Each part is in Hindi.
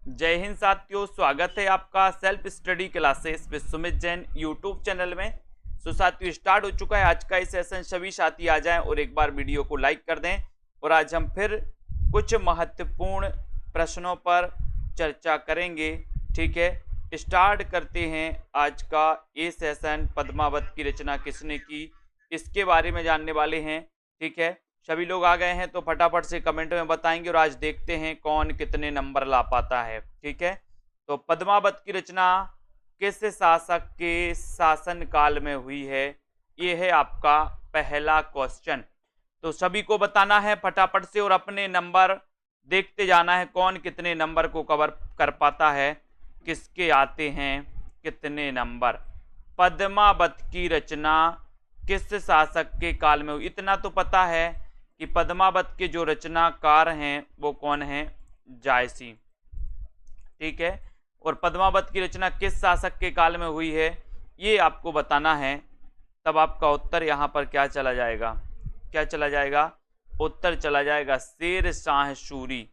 जय हिंद साथियों, स्वागत है आपका self study classes with Sumit Jain YouTube channel में। साथियों, स्टार्ट हो चुका है आज का ये सेशन। सभी साथी आ जाएं और एक बार वीडियो को लाइक कर दें। और आज हम फिर कुछ महत्वपूर्ण प्रश्नों पर चर्चा करेंगे। ठीक है, स्टार्ट करते हैं आज का ये सेशन। पद्मावत की रचना किसने की, इसके बारे में जानने वाले हैं। ठीक है, सभी लोग आ गए हैं तो फटाफट से कमेंट में बताएंगे और आज देखते हैं कौन कितने नंबर ला पाता है। ठीक है, तो पद्मावत की रचना किस शासक के शासन काल में हुई है, ये है आपका पहला क्वेश्चन। तो सभी को बताना है फटाफट से और अपने नंबर देखते जाना है कौन कितने नंबर को कवर कर पाता है, किसके आते हैं कितने नंबर। पद्मावत की रचना किस शासक के काल में हुई, इतना तो पता है कि पद्मावत के जो रचनाकार हैं वो कौन हैं, जायसी। ठीक है, और पद्मावत की रचना किस शासक के काल में हुई है ये आपको बताना है। तब आपका उत्तर यहाँ पर क्या चला जाएगा, क्या चला जाएगा, उत्तर चला जाएगा शेर शाह सूरी।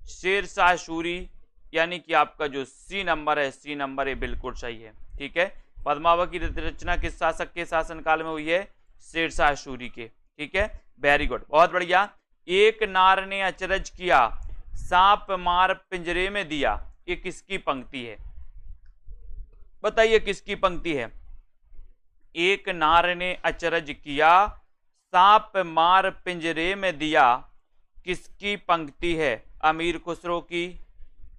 शेर शाह सूरी यानी कि आपका जो सी नंबर है, सी नंबर ये बिल्कुल सही है। ठीक है, पद्मावत की रचना किस शासक के शासनकाल में हुई है, शेर शाह सूरी के। ठीक है, वेरी गुड, बहुत बढ़िया। एक नार ने अचरज किया, सांप मार पिंजरे में दिया, ये किसकी पंक्ति है, बताइए किसकी पंक्ति है। एक नार ने अचरज किया, सांप मार पिंजरे में दिया, किसकी पंक्ति है। अमीर खुसरो की,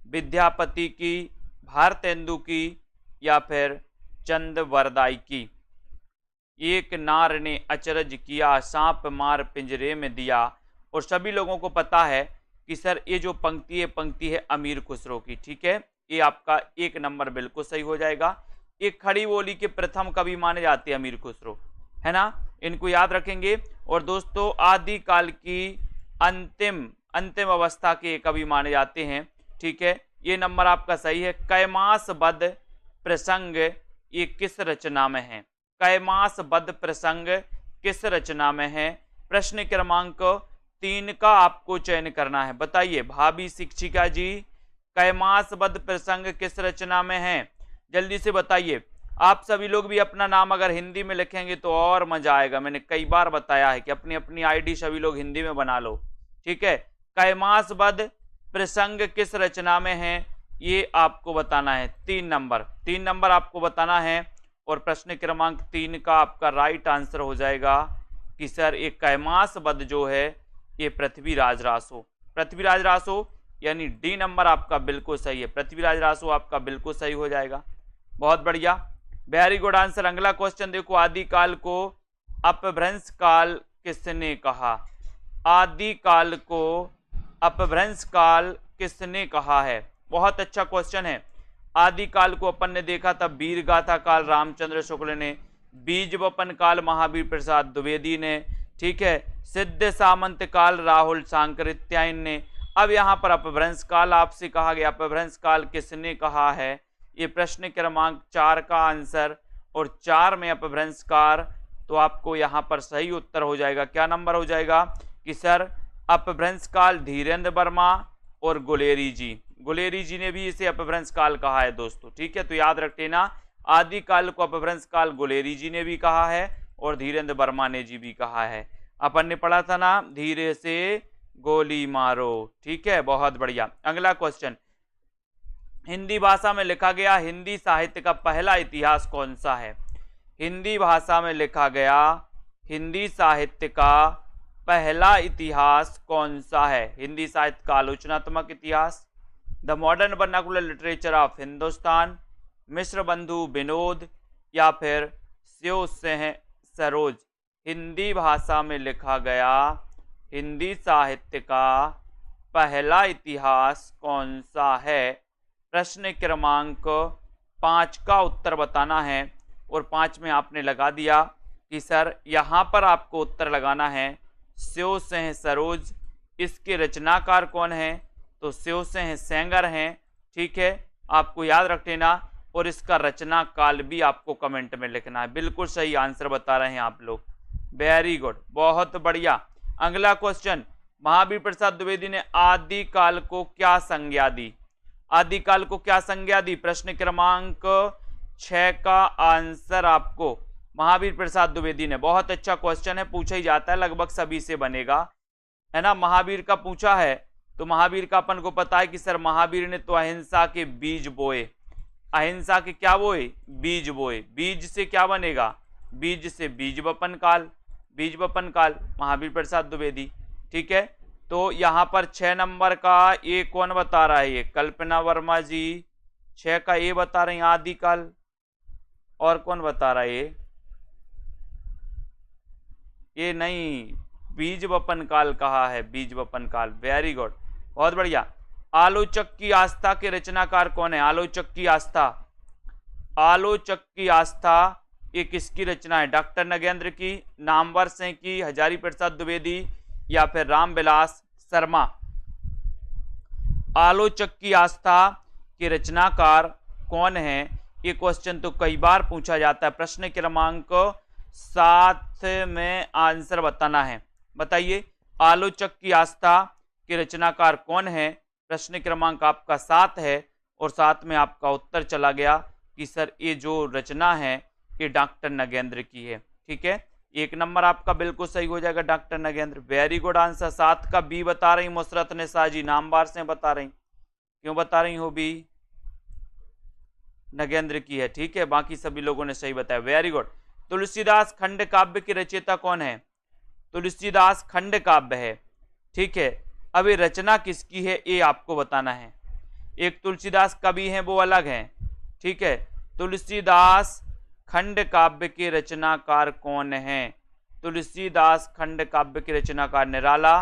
विद्यापति की, भारतेंदु की, या फिर चंद वरदाई की। एक नार ने अचरज किया, सांप मार पिंजरे में दिया। और सभी लोगों को पता है कि सर ये जो पंक्ति है, पंक्ति है अमीर खुसरो की। ठीक है, ये आपका एक नंबर बिल्कुल सही हो जाएगा। एक खड़ी बोली के प्रथम कवि माने जाते हैं अमीर खुसरो, है ना, इनको याद रखेंगे। और दोस्तों आदि काल की अंतिम अवस्था के कवि माने जाते हैं। ठीक है, ये नंबर आपका सही है। कैमासबद्ध प्रसंग ये किस रचना में है, कैमासबद्ध प्रसंग किस रचना में है। प्रश्न क्रमांक 3 का आपको चयन करना है। बताइए भाभी शिक्षिका जी, कैमासबद्ध प्रसंग किस रचना में है, जल्दी से बताइए। आप सभी लोग भी अपना नाम अगर हिंदी में लिखेंगे तो और मजा आएगा। मैंने कई बार बताया है कि अपनी अपनी आईडी सभी लोग हिंदी में बना लो। ठीक है, कैमासबद्ध प्रसंग किस रचना में है ये आपको बताना है। 3 नंबर आपको बताना है। और प्रश्न क्रमांक 3 का आपका राइट आंसर हो जाएगा कि सर एक कैमासबद्ध जो है ये पृथ्वीराज रासो, पृथ्वीराज रासो, यानी डी नंबर आपका बिल्कुल सही है। पृथ्वीराज रासो आपका बिल्कुल सही हो जाएगा। बहुत बढ़िया, वेरी गुड आंसर। अगला क्वेश्चन देखो, आदिकाल को अपभ्रंश काल किसने कहा। आदिकाल को अपभ्रंश काल किसने कहा है, बहुत अच्छा क्वेश्चन है। आदिकाल को अपन ने देखा था वीर गाथा काल रामचंद्र शुक्ल ने, बीज वपन काल महावीर प्रसाद द्विवेदी ने, ठीक है, सिद्ध सामंत काल राहुल सांकृत्यायन ने। अब यहाँ पर अपभ्रंश काल आपसे कहा गया, अपभ्रंश काल किसने कहा है, ये प्रश्न क्रमांक 4 का आंसर। और 4 में अपभ्रंश काल, तो आपको यहाँ पर सही उत्तर हो जाएगा। क्या नंबर हो जाएगा कि सर अपभ्रंश काल धीरेन्द्र वर्मा और गुलेरी जी ने भी इसे अपभ्रंश काल कहा है दोस्तों। ठीक है, तो याद रख लेना, आदिकाल को अपभ्रंश काल गुलेरी जी ने भी कहा है और धीरेन्द्र वर्मा ने जी भी कहा है। अपन ने पढ़ा था ना, धीरे से गोली मारो। ठीक है, बहुत बढ़िया। अगला क्वेश्चन, हिंदी भाषा में लिखा गया हिंदी साहित्य का पहला इतिहास कौन सा है। हिंदी भाषा में लिखा गया हिंदी साहित्य का पहला इतिहास कौन सा है। हिंदी साहित्य का आलोचनात्मक इतिहास, the modern vernacular literature of Hindustan, Mishra Bandhu Vinod, या फिर स्यो सिंह सरोज। हिंदी भाषा में लिखा गया हिंदी साहित्य का पहला इतिहास कौन सा है। प्रश्न क्रमांक 5 का उत्तर बताना है। और 5 में आपने लगा दिया कि सर यहाँ पर आपको उत्तर लगाना है स्यो सिंह सरोज। इसके रचनाकार कौन है, तो स्यो सिंह सेंगर हैं। ठीक है, आपको याद रख लेना। और इसका रचना काल भी आपको कमेंट में लिखना है। बिल्कुल सही आंसर बता रहे हैं आप लोग, वेरी गुड, बहुत बढ़िया। अगला क्वेश्चन, महावीर प्रसाद द्विवेदी ने आदि काल को क्या संज्ञा दी। आदिकाल को क्या संज्ञा दी? प्रश्न क्रमांक 6 का आंसर आपको महावीर प्रसाद द्विवेदी ने। बहुत अच्छा क्वेश्चन है, पूछा ही जाता है, लगभग सभी से बनेगा, है ना। महावीर का पूछा है तो महावीर का अपन को पता है कि सर महावीर ने तो अहिंसा के बीज बोए। अहिंसा के क्या बोए? बीज बोए। बीज से क्या बनेगा? बीज से बीज वपन काल। बीज वपन काल महावीर प्रसाद द्विवेदी। ठीक है, तो यहां पर 6 नंबर का ए कौन बता रहा है? ये कल्पना वर्मा जी 6 का ए बता रहे हैं आदिकाल। और कौन बता रहा है? ये नहीं, बीज वपन काल कहा है, बीज वपन काल। वेरी गुड, बहुत बढ़िया। आलोचक की आस्था के रचनाकार कौन है? आलोचक की आस्था। आलोचक की आस्था ये किसकी रचना है? डॉक्टर नगेंद्र की, नामवर सिंह की, हजारी प्रसाद द्विवेदी या फिर रामविलास शर्मा? आलोचक की आस्था के रचनाकार कौन है? ये क्वेश्चन तो कई बार पूछा जाता है। प्रश्न क्रमांक 7 में आंसर बताना है। बताइए, आलोचक की आस्था के रचनाकार कौन है? प्रश्न क्रमांक आपका 7 है और 7 में आपका उत्तर चला गया कि सर ये जो रचना है ये डॉक्टर नगेंद्र की है। ठीक है, 1 नंबर आपका बिल्कुल सही हो जाएगा, doctor Nagendra. Very good answer. 7 का बी बता रही मुसरत निसा जी, नामवार से बता रही। क्यों बता रही हो? बी नगेंद्र की है। ठीक है, बाकी सभी लोगों ने सही बताया। Very good. तुलसीदास खंड काव्य के रचयिता कौन है? तुलसीदास खंड काव्य है। ठीक है, अब ये रचना किसकी है ये आपको बताना है। एक तुलसीदास कवि हैं वो अलग हैं। ठीक है, तुलसीदास खंड काव्य के रचनाकार कौन है? तुलसीदास खंड काव्य के रचनाकार निराला,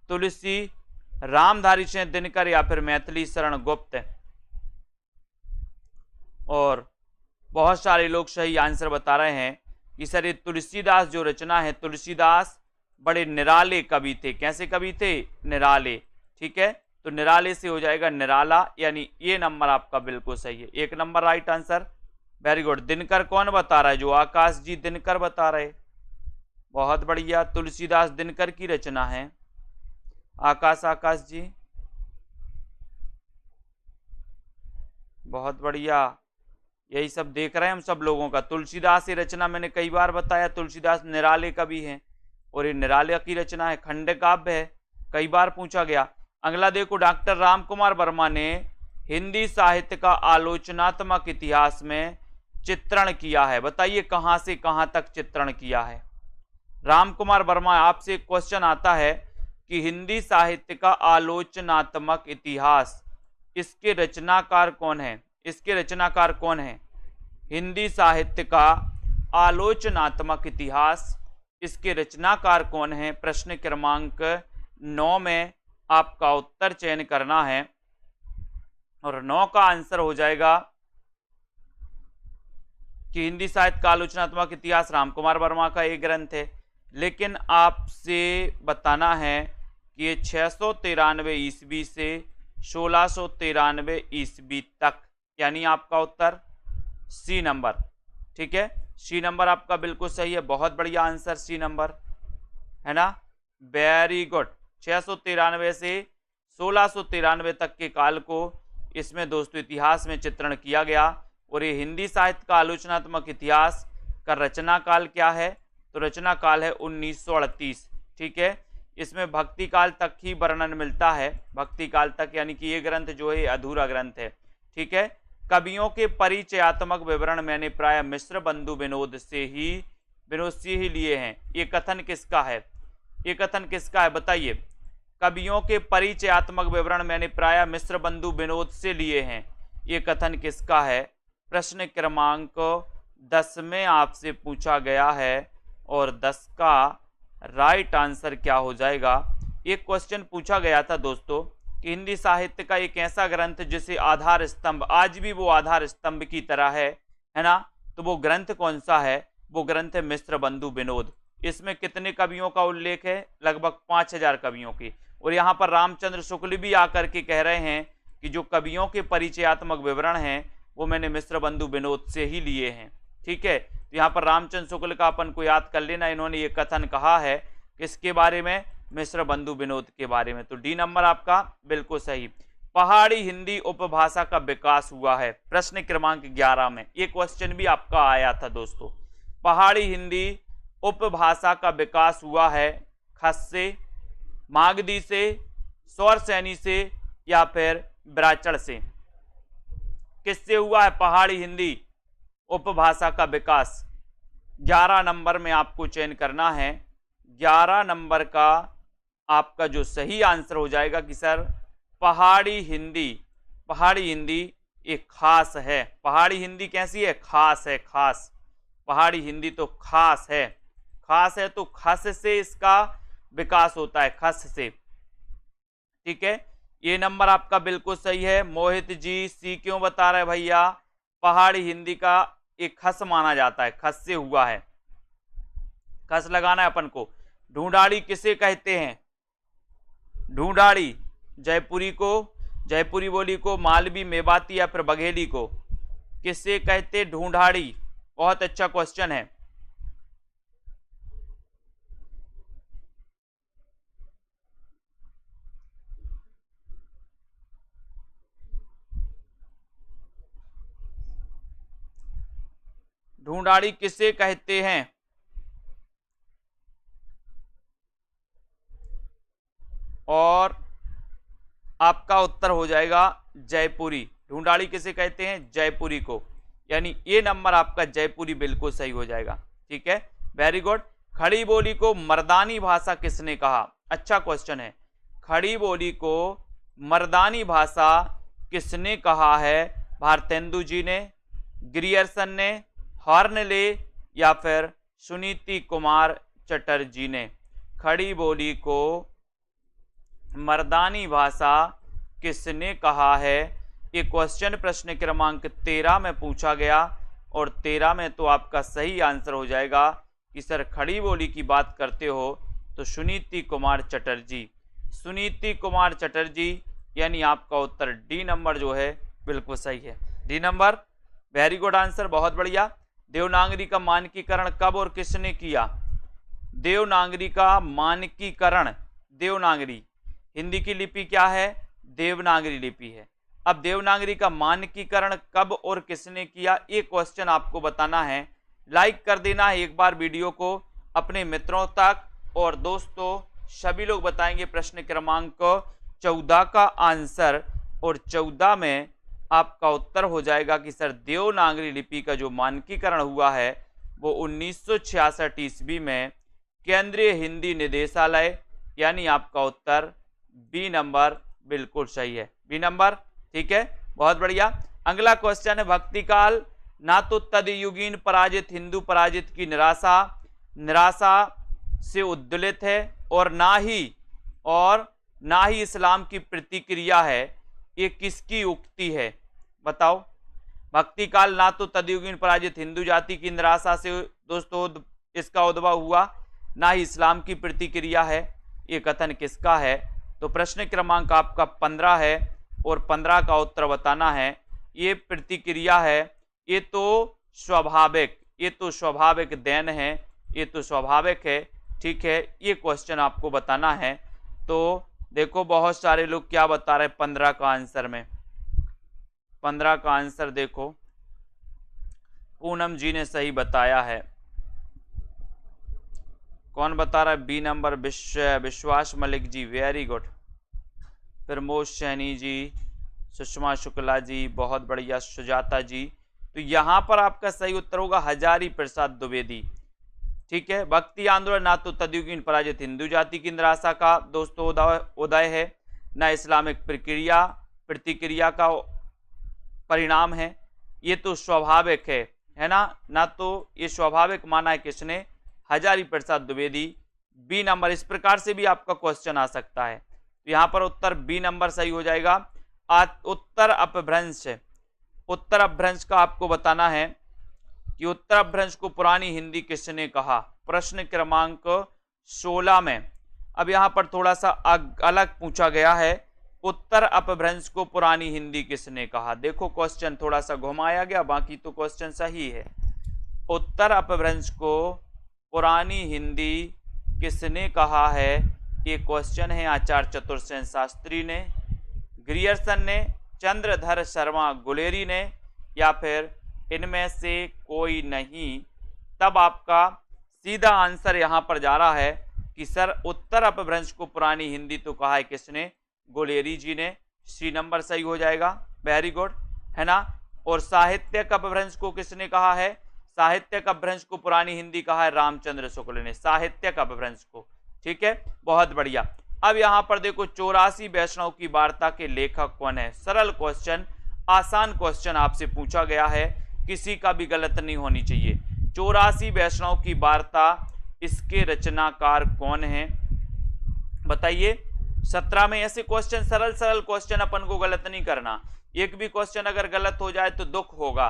तुलसी, रामधारी सिंह दिनकर या फिर मैथिली शरण गुप्त। और बहुत सारे लोग सही आंसर बता रहे हैं कि सर ये तुलसीदास जो रचना है, तुलसीदास बड़े निराले कवि थे। कैसे कवि थे? निराले। ठीक है, तो निराले से हो जाएगा निराला, यानी ये नंबर आपका बिल्कुल सही है। 1 number right answer. Very good. Dinkar कौन बता रहा है? जो आकाश जी दिनकर बता रहे। बहुत बढ़िया, तुलसीदास दिनकर की रचना है। आकाश जी बहुत बढ़िया, यही सब देख रहे हैं हम सब लोगों का। तुलसीदास ये रचना मैंने कई बार बताया, तुलसीदास निराले कवि हैं और ये निराले की रचना है, खंड काव्य है, कई बार पूछा गया। अगला देखो, डॉक्टर राम कुमार वर्मा ने हिंदी साहित्य का आलोचनात्मक इतिहास में चित्रण किया है। बताइए कहां से कहां तक चित्रण किया है? राम कुमार वर्मा, आपसे एक क्वेश्चन आता है कि हिंदी साहित्य का आलोचनात्मक इतिहास, इसके रचनाकार कौन है? इसके रचनाकार कौन है? हिंदी साहित्य का आलोचनात्मक इतिहास, इसके रचनाकार कौन है? प्रश्न क्रमांक 9 में आपका उत्तर चयन करना है और 9 का आंसर हो जाएगा कि हिंदी साहित्य का आलोचनात्मक इतिहास राम कुमार वर्मा का एक ग्रंथ है। लेकिन आपसे बताना है कि ये 693 ईस्वी से 1693 ईस्वी तक, यानी आपका उत्तर सी नंबर। ठीक है, सी नंबर आपका बिल्कुल सही है। बहुत बढ़िया आंसर, सी नंबर है ना। Very good. 693 से 1693 तक के काल को इसमें दोस्तों इतिहास में चित्रण किया गया। और ये हिंदी साहित्य का आलोचनात्मक इतिहास का रचना काल क्या है? तो रचना काल है 1938। ठीक है, इसमें भक्ति काल तक ही वर्णन मिलता है, भक्ति काल तक, यानी कि ये ग्रंथ जो है अधूरा ग्रंथ है। ठीक है, कवियों के परिचयात्मक विवरण मैंने प्राय मिश्र बंधु विनोद से ही लिए हैं। ये कथन किसका है? ये कथन किसका है बताइए? कवियों के परिचयात्मक विवरण मैंने प्राय मिश्र बंधु विनोद से लिए हैं, ये कथन किसका है? प्रश्न क्रमांक 10 में आपसे पूछा गया है और 10 का राइट आंसर क्या हो जाएगा? एक क्वेश्चन पूछा गया था दोस्तों कि हिंदी साहित्य का एक ऐसा ग्रंथ जिसे आधार स्तंभ, आज भी वो आधार स्तंभ की तरह है ना, तो वो ग्रंथ कौन सा है? वो ग्रंथ है मिश्र बंधु विनोद। इसमें कितने कवियों का उल्लेख है? लगभग 5000 कवियों की। और यहाँ पर रामचंद्र शुक्ल भी आकर के कह रहे हैं कि जो कवियों के परिचयात्मक विवरण हैं वो मैंने मिश्र बंधु विनोद से ही लिए हैं। ठीक है, तो यहाँ पर रामचंद्र शुक्ल का अपन को याद कर लेना, इन्होंने ये कथन कहा है किसके बारे में? मिश्र बंधु विनोद के बारे में। तो डी नंबर आपका बिल्कुल सही। पहाड़ी हिंदी उपभाषा का विकास हुआ है? प्रश्न क्रमांक 11 में ये क्वेश्चन भी आपका आया था दोस्तों। पहाड़ी हिंदी उपभाषा का विकास हुआ है खस से, मागधी से, स्वरसैनी से या फिर ब्राचड़ से? किससे हुआ है पहाड़ी हिंदी उपभाषा का विकास? 11 नंबर में आपको चयन करना है। 11 नंबर का आपका जो सही आंसर हो जाएगा कि सर पहाड़ी हिंदी एक खास है। पहाड़ी हिंदी कैसी है? खास है, खास। पहाड़ी हिंदी तो खास है, खास है तो खस से इसका विकास होता है, खस से। ठीक है, ये नंबर आपका बिल्कुल सही है। मोहित जी सी क्यों बता रहे भैया? पहाड़ी हिंदी का एक खस माना जाता है, खस से हुआ है। खस लगाना है अपन को। ढूंढाड़ी किसे कहते हैं? ढूंढाड़ी जयपुरी को, जयपुरी बोली को, मालवी, मेवाती या फिर बघेली को किससे कहते? ढूंढाड़ी। बहुत अच्छा क्वेश्चन है। ढूंढाड़ी किसे कहते हैं? और आपका उत्तर हो जाएगा जयपुरी। ढूंढाड़ी किसे कहते हैं? जयपुरी को। यानी ये नंबर आपका जयपुरी बिल्कुल सही हो जाएगा। ठीक है, वेरी गुड। खड़ी बोली को मर्दानी भाषा किसने कहा? अच्छा क्वेश्चन है। खड़ी बोली को मर्दानी भाषा किसने कहा है? भारतेंदु जी ने, ग्रियर्सन ने, हॉर्नले या फिर सुनीति कुमार चटर्जी ने? खड़ी बोली को मर्दानी भाषा किसने कहा है? ये क्वेश्चन प्रश्न क्रमांक 13 में पूछा गया और 13 में तो आपका सही आंसर हो जाएगा कि सर खड़ी बोली की बात करते हो तो सुनीति कुमार चटर्जी। सुनीति कुमार चटर्जी, यानी आपका उत्तर डी नंबर जो है बिल्कुल सही है। D number, very good answer, बहुत बढ़िया। देवनागरी का मानकीकरण कब और किसने किया? देवनागरी का मानकीकरण, देवनागरी हिंदी की लिपि क्या है? देवनागरी लिपि है। अब देवनागरी का मानकीकरण कब और किसने किया, ये क्वेश्चन आपको बताना है। लाइक कर देना है एक बार वीडियो को अपने मित्रों तक, और दोस्तों सभी लोग बताएंगे प्रश्न क्रमांक 14 का आंसर, और 14 में आपका उत्तर हो जाएगा कि सर देवनागरी लिपि का जो मानकीकरण हुआ है वो 1966 ईस्वी में केंद्रीय हिंदी निदेशालय, यानी आपका उत्तर बी नंबर बिल्कुल सही है। बी नंबर, ठीक है, बहुत बढ़िया। अगला क्वेश्चन है, भक्ति काल ना तो तदयुगीन पराजित हिंदू पराजित की निराशा से उद्दलित है और ना ही इस्लाम की प्रतिक्रिया है, ये किसकी उक्ति है? बताओ। भक्ति काल ना तो तदयुगीन पराजित हिंदू जाति की निराशा से दोस्तों इसका उद्भव हुआ, ना ही इस्लाम की प्रतिक्रिया है, ये कथन किसका है? तो प्रश्न क्रमांक आपका 15 है और 15 का उत्तर बताना है। ये प्रतिक्रिया है, ये तो स्वाभाविक देन है, ये तो स्वाभाविक है। ठीक है, ये क्वेश्चन आपको बताना है। तो देखो बहुत सारे लोग क्या बता रहे हैं 15 का आंसर में। 15 का आंसर देखो, पूनम जी ने सही बताया है। कौन बता रहा है? बी नंबर, विश्वास मलिक जी, वेरी गुड। प्रमोद सैनी जी, सुषमा शुक्ला जी, बहुत बढ़िया। सुजाता जी, तो यहाँ पर आपका सही उत्तर होगा हजारी प्रसाद द्विवेदी। ठीक है, भक्ति आंदोलन ना तो तदयुगीन पराजित हिंदू जाति की निराशा का दोस्तों उदय है, ना इस्लामिक प्रतिक्रिया का परिणाम है, ये तो स्वाभाविक है ना तो ये स्वाभाविक माना है किसने? हजारी प्रसाद द्विवेदी। बी नंबर, इस प्रकार से भी आपका क्वेश्चन आ सकता है, तो यहाँ पर उत्तर बी नंबर सही हो जाएगा। उत्तर अपभ्रंश का आपको बताना है कि उत्तर अपभ्रंश को पुरानी हिंदी किसने कहा? प्रश्न क्रमांक 16 में। अब यहाँ पर थोड़ा सा अलग पूछा गया है, उत्तर अपभ्रंश को पुरानी हिंदी किसने कहा? देखो क्वेश्चन थोड़ा सा घुमाया गया, बाकी तो क्वेश्चन सही है। उत्तर अपभ्रंश को पुरानी हिंदी किसने कहा है? ये क्वेश्चन है आचार्य चतुर्सेन शास्त्री ने, ग्रियर्सन ने, चंद्रधर शर्मा गुलेरी ने, या फिर इनमें से कोई नहीं। तब आपका सीधा आंसर यहां पर जा रहा है कि सर उत्तर अपभ्रंश को पुरानी हिंदी तो कहा है किसने? गुलेरी जी ने। सी नंबर सही हो जाएगा। वेरी गुड, है ना। और साहित्यिक अपभ्रंश को किसने कहा है? साहित्यिक अपभ्रंश को पुरानी हिंदी कहा है रामचंद्र शुक्ल ने, साहित्यिक अपभ्रंश को। ठीक है, बहुत बढ़िया। अब यहां पर देखो 84 वैष्णव की वार्ता के लेखक कौन है? सरल क्वेश्चन, आसान क्वेश्चन आपसे पूछा गया है, किसी का भी गलत नहीं होनी चाहिए। 84 वैष्णव की वार्ता, इसके रचनाकार कौन है बताइए। 17 में ऐसे क्वेश्चन, सरल सरल क्वेश्चन, अपन को गलत नहीं करना। एक भी क्वेश्चन अगर गलत हो जाए तो दुख होगा।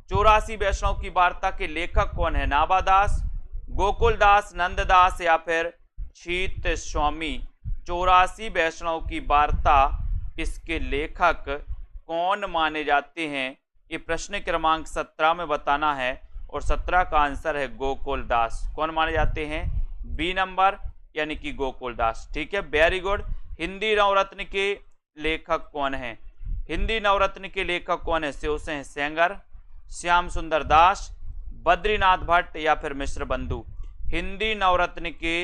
84 वैष्णव की वार्ता के लेखक कौन है? नाभादास, गोकुलदास, नंददास, या फिर शीत स्वामी। 84 वैष्णव की वार्ता, इसके लेखक कौन माने जाते हैं? ये प्रश्न क्रमांक 17 में बताना है और 17 का आंसर है गोकुलदास। कौन माने जाते हैं? बी नंबर, यानी कि गोकुलदास। ठीक है, वेरी गुड। हिंदी नवरत्न के लेखक कौन है? हिंदी नवरत्न के लेखक कौन है? शिव सेंगर, श्याम सुंदर दास, बद्रीनाथ भट्ट, या फिर मिश्र बंधु। हिंदी नवरत्न के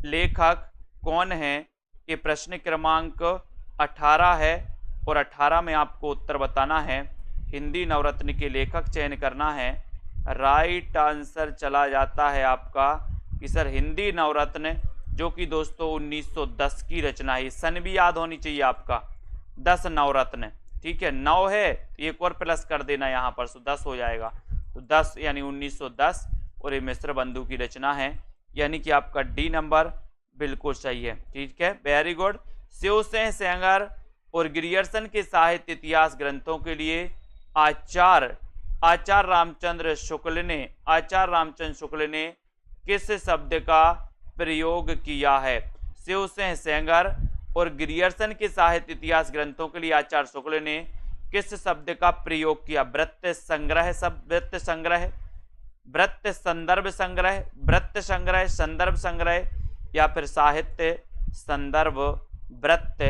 लेखक कौन है? ये प्रश्न क्रमांक 18 है और 18 में आपको उत्तर बताना है। हिंदी नवरत्न के लेखक चयन करना है। राइट आंसर चला जाता है आपका कि सर हिंदी नवरत्न, जो कि दोस्तों 1910 की रचना है। सन भी याद होनी चाहिए आपका। 10 नवरत्न, ठीक है, 9 है, एक और प्लस कर देना यहाँ पर, तो 10 हो जाएगा। तो 10 यानी 1910, और ये मिश्र बंधु की रचना है, यानी कि आपका डी नंबर बिल्कुल सही है। ठीक है, वेरी गुड। शिव सेंगर और ग्रियर्सन के साहित्य इतिहास ग्रंथों के लिए आचार्य रामचंद्र शुक्ल ने किस शब्द का प्रयोग किया है? शिव सेंगर और ग्रियर्सन के साहित्य इतिहास ग्रंथों के लिए आचार्य शुक्ल ने किस शब्द का प्रयोग किया? वृत्त संग्रह, वृत्त संग्रह, वृत्त संदर्भ संग्रह, वृत्त संग्रह, संदर्भ संग्रह, या फिर साहित्य संदर्भ वृत्त।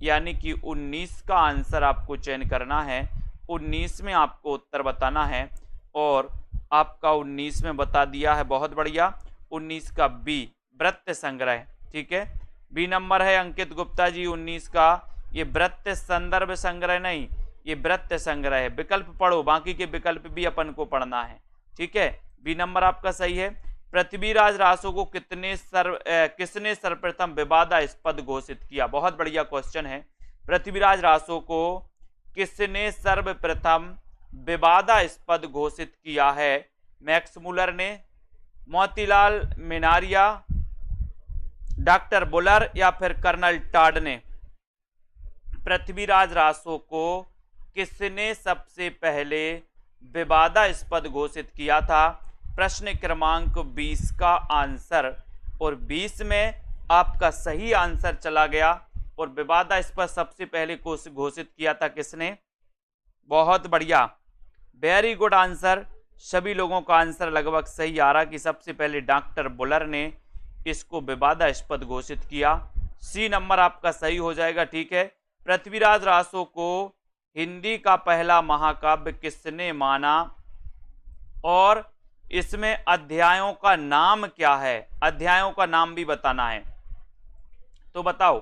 यानी कि 19 का आंसर आपको चयन करना है। 19 में आपको उत्तर बताना है और आपका 19 में बता दिया है, बहुत बढ़िया। 19 का बी, वृत्त संग्रह। ठीक है, बी नंबर है अंकित गुप्ता जी 19 का। ये वृत्त संदर्भ संग्रह नहीं, ये वृत्त संग्रह है। विकल्प पढ़ो, बाकी के विकल्प भी अपन को पढ़ना है। ठीक है, बी नंबर आपका सही है। पृथ्वीराज रासो को किसने सर्वप्रथम विवादास्पद घोषित किया? बहुत बढ़िया क्वेश्चन है। पृथ्वीराज रासो को किसने सर्वप्रथम विवादास्पद घोषित किया है? मैक्स मुलर ने, मोतीलाल मिनारिया, डॉक्टर बुलर, या फिर कर्नल टॉड ने। पृथ्वीराज रासो को किसने सबसे पहले विवादास्पद घोषित किया था? प्रश्न क्रमांक 20 का आंसर, और 20 में आपका सही आंसर चला गया। और विवादास्पद सबसे पहले घोषित किया था किसने? बहुत बढ़िया, वेरी गुड आंसर। सभी लोगों का आंसर लगभग सही आ रहा कि सबसे पहले डॉक्टर बुलर ने इसको विवादास्पद घोषित किया। सी नंबर आपका सही हो जाएगा। ठीक है, पृथ्वीराज रासो को हिंदी का पहला महाकाव्य किसने माना और इसमें अध्यायों का नाम क्या है? अध्यायों का नाम भी बताना है। तो बताओ,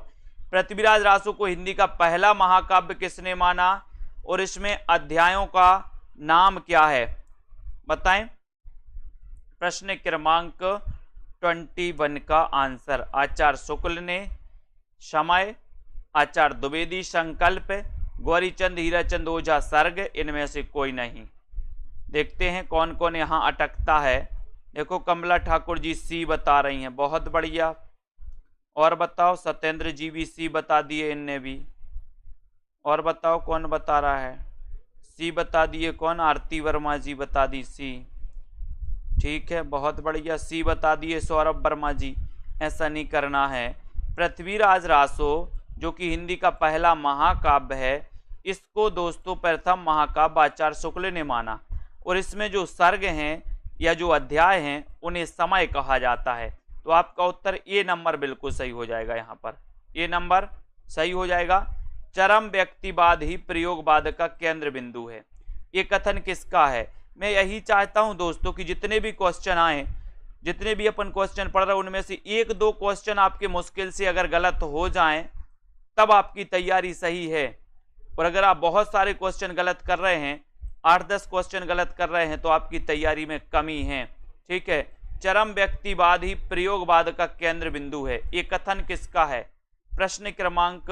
पृथ्वीराज रासो को हिंदी का पहला महाकाव्य किसने माना और इसमें अध्यायों का नाम क्या है? बताएं। प्रश्न क्रमांक 21 का आंसर आचार्य शुक्ल ने समय, आचार्य द्विवेदी संकल्प, गौरीचंद हीराचंद ओझा सर्ग, इनमें से कोई नहीं। देखते हैं कौन कौन यहाँ अटकता है। देखो कमला ठाकुर जी सी बता रही हैं, बहुत बढ़िया। और बताओ, सत्येंद्र जी भी सी बता दिए इनने भी। और बताओ कौन बता रहा है? सी बता दिए कौन? आरती वर्मा जी बता दी सी। ठीक है, बहुत बढ़िया, सी बता दिए सौरभ वर्मा जी। ऐसा नहीं करना है। पृथ्वीराज रासो जो कि हिंदी का पहला महाकाव्य है, इसको दोस्तों प्रथम महाकाव्य आचार्य शुक्ल ने माना। और इसमें जो सर्ग हैं या जो अध्याय हैं उन्हें समय कहा जाता है। तो आपका उत्तर ए नंबर बिल्कुल सही हो जाएगा। यहाँ पर ए नंबर सही हो जाएगा। चरम व्यक्तिवाद ही प्रयोगवाद का केंद्र बिंदु है। ये कथन किसका है? मैं यही चाहता हूं दोस्तों कि जितने भी क्वेश्चन आए, जितने भी अपन क्वेश्चन पढ़ रहे हैं, उनमें से एक दो क्वेश्चन आपके मुश्किल से अगर गलत हो जाएं तब आपकी तैयारी सही है। और अगर आप बहुत सारे क्वेश्चन गलत कर रहे हैं, 8-10 क्वेश्चन गलत कर रहे हैं, तो आपकी तैयारी में कमी है। ठीक है, चरम व्यक्तिवाद ही प्रयोगवाद का केंद्र बिंदु है। ये कथन किसका है? प्रश्न क्रमांक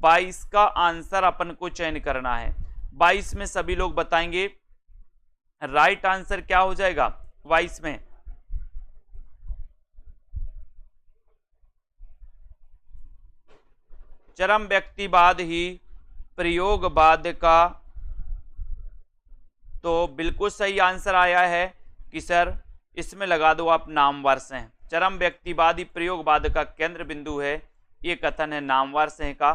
22 का आंसर अपन को चयन करना है। 22 में सभी लोग बताएंगे राइट आंसर क्या हो जाएगा। 22 में चरम व्यक्तिवाद ही प्रयोगवाद का, तो बिल्कुल सही आंसर आया है कि सर इसमें लगा दो आप नामवर से हैं। चरम व्यक्तिवादी प्रयोगवाद का केंद्र बिंदु है, ये कथन है नामवर से का।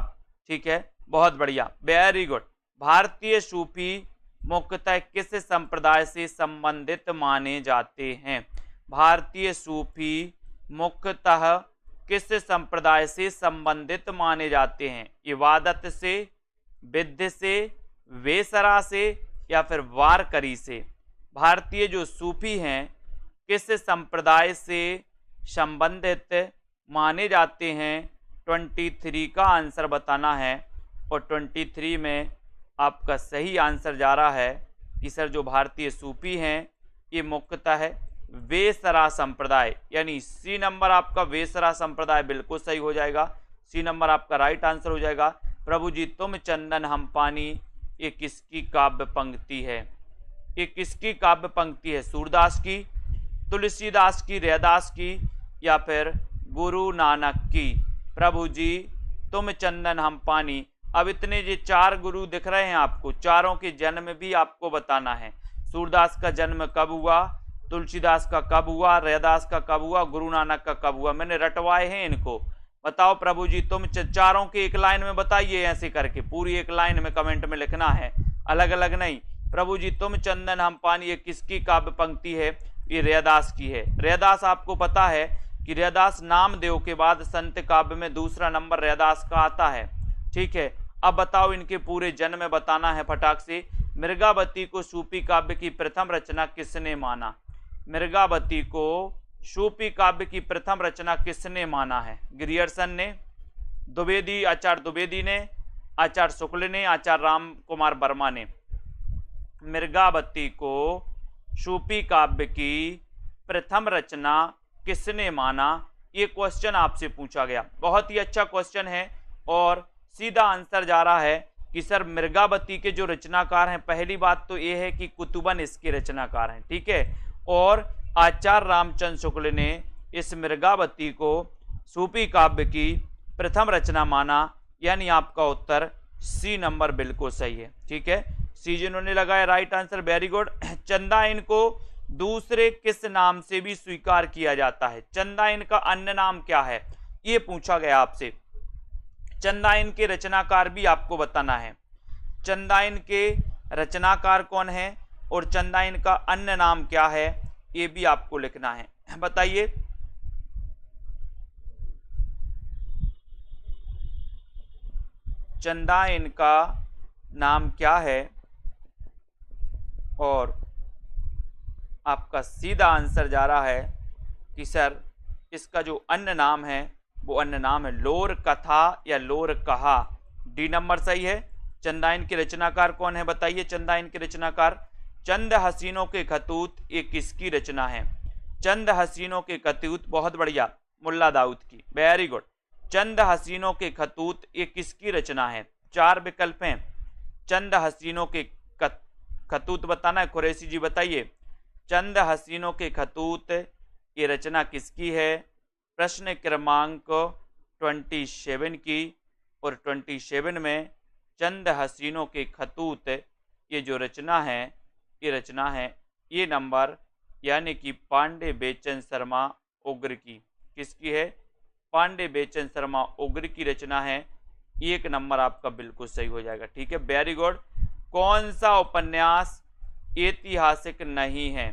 ठीक है, बहुत बढ़िया, वेरी गुड। भारतीय सूफी मुख्यतः किस संप्रदाय से संबंधित माने जाते हैं? भारतीय सूफी मुख्यतः किस संप्रदाय से संबंधित माने जाते हैं? इबादत से, विद्य से, वेसरा से, या फिर वारकरी से? भारतीय जो सूफी हैं किस संप्रदाय से संबंधित माने जाते हैं? 23 का आंसर बताना है। और 23 में आपका सही आंसर जा रहा है कि सर जो भारतीय सूफी हैं ये मुख्यतः है वेसरा संप्रदाय, यानी सी नंबर आपका वेसरा संप्रदाय बिल्कुल सही हो जाएगा। सी नंबर आपका राइट आंसर हो जाएगा। प्रभु जी तुम चंदन हम पानी, ये किसकी काव्य पंक्ति है? ये किसकी काव्य पंक्ति है? सूरदास की, तुलसीदास की, रैदास की, या फिर गुरु नानक की? प्रभु जी तुम चंदन हम पानी। अब इतने ये 4 गुरु दिख रहे हैं आपको, चारों के जन्म भी आपको बताना है। सूरदास का जन्म कब हुआ, तुलसीदास का कब हुआ, रैदास का कब हुआ, गुरु नानक का कब हुआ? मैंने रटवाए हैं इनको। बताओ प्रभु जी तुम चारों के एक लाइन में बताइए, ऐसे करके पूरी एक लाइन में कमेंट में लिखना है, अलग अलग नहीं। प्रभु जी तुम चंदन हम पानी, ये किसकी काव्य पंक्ति है? ये रैदास की है। रैदास आपको पता है कि रैदास नामदेव के बाद संत काव्य में दूसरा नंबर रैदास का आता है। ठीक है, अब बताओ इनके पूरे जन्म बताना है फटाक से। मृगावती को सूफी काव्य की प्रथम रचना किसने माना? मृगावती को सूफी काव्य की प्रथम रचना किसने माना है? ग्रियर्सन ने, द्विवेदी, आचार्य द्विवेदी ने, आचार्य शुक्ल ने, आचार्य राम कुमार वर्मा ने। मृगावती को सूफी काव्य की प्रथम रचना किसने माना? ये क्वेश्चन आपसे पूछा गया, बहुत ही अच्छा क्वेश्चन है। और सीधा आंसर जा रहा है कि सर मृगावती के जो रचनाकार हैं, पहली बात तो ये है कि कुतुबन इसके रचनाकार हैं। ठीक है, और आचार्य रामचंद्र शुक्ल ने इस मृगावती को सूफी काव्य की प्रथम रचना माना, यानी आपका उत्तर सी नंबर बिल्कुल सही है। ठीक है, सी जिन्होंने लगाया राइट आंसर, वेरी गुड। चंदाइन को दूसरे किस नाम से भी स्वीकार किया जाता है? चंदाइन का अन्य नाम क्या है? ये पूछा गया आपसे। चंदाइन के रचनाकार भी आपको बताना है। चंदाइन के रचनाकार कौन है और चंदाइन का अन्य नाम क्या है, ये भी आपको लिखना है। बताइए। चंदाइन का नाम क्या है? और आपका सीधा आंसर जा रहा है कि सर इसका जो अन्य नाम है वो अन्य नाम है लोर कथा या लोर कहा। डी नंबर सही है। चंदाइन के रचनाकार कौन है बताइए? चंदाइन के रचनाकार चंद हसीनों के खतूत, ये किसकी रचना है? चंद हसीनों के खतूत, बहुत बढ़िया, मुल्ला दाऊद की, वेरी गुड। चंद हसीनों के खतूत ये किसकी रचना है? 4 विकल्प हैं। चंद हसीनों के खतूत बताना है, कुरैशी जी बताइए। चंद हसीनों के खतूत ये रचना किसकी है? प्रश्न क्रमांक 27 की। और 27 में चंद हसीनों के खतूत ये जो रचना है, ये रचना है ये नंबर, यानी कि पांडे बेचन शर्मा उग्र की। किसकी है? पांडे बेचन शर्मा उग्र की रचना है। 1 नंबर आपका बिल्कुल सही हो जाएगा। ठीक है, वेरी गुड। कौन सा उपन्यास ऐतिहासिक नहीं है?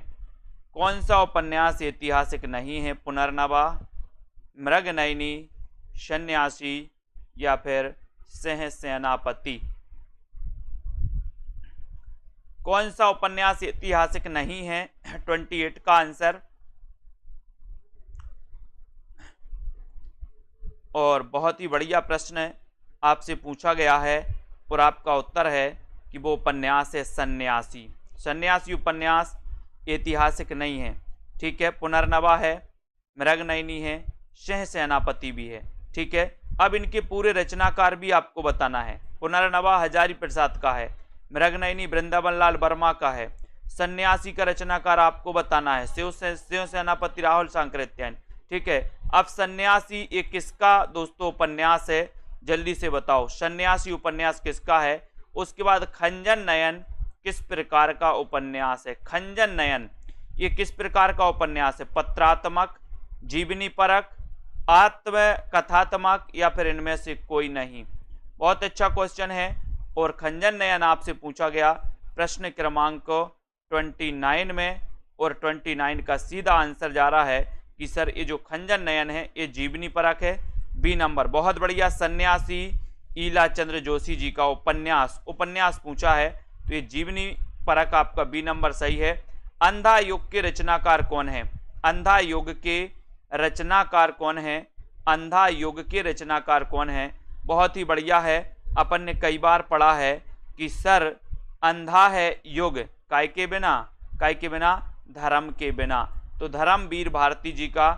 कौन सा उपन्यास ऐतिहासिक नहीं है? पुनर्नवा, मृगनयनी, सन्यासी, या फिर सिंह सेनापति। कौन सा उपन्यास ऐतिहासिक नहीं है? 28 का आंसर। और बहुत ही बढ़िया प्रश्न आपसे पूछा गया है और आपका उत्तर है कि वो उपन्यास है सन्यासी। सन्यासी उपन्यास ऐतिहासिक नहीं है, ठीक है। पुनर्नवा है, मृगनयनी है, सिंह सेनापति भी है, ठीक है। अब इनके पूरे रचनाकार भी आपको बताना है। पुनर्नवा हजारी प्रसाद का है, मृगनयनी वृंदावन लाल वर्मा का है, सन्यासी का रचनाकार आपको बताना है शिव सेनापति राहुल सांकृत्यायन, ठीक है। अब सन्यासी ये किसका दोस्तों उपन्यास है, जल्दी से बताओ सन्यासी उपन्यास किसका है। उसके बाद खंजन नयन किस प्रकार का उपन्यास है? खंजन नयन ये किस प्रकार का उपन्यास है? पत्रात्मक, जीवनी परक, आत्मकथात्मक या फिर इनमें से कोई नहीं? बहुत अच्छा क्वेश्चन है और खंजन नयन आपसे पूछा गया प्रश्न क्रमांक 29 में, और 29 का सीधा आंसर जा रहा है कि सर ये जो खंजन नयन है ये जीवनी परक है, बी नंबर। बहुत बढ़िया। सन्यासी ईला चंद्र जोशी जी का उपन्यास पूछा है तो ये जीवनी परक आपका बी नंबर सही है। अंधा युग के रचनाकार कौन है? अंधा युग के रचनाकार कौन है? अंधा युग के रचनाकार कौन है? बहुत ही बढ़िया है। अपन ने कई बार पढ़ा है कि सर अंधा है युग काय के बिना? काय के बिना? धर्म के बिना। तो धर्मवीर भारती जी का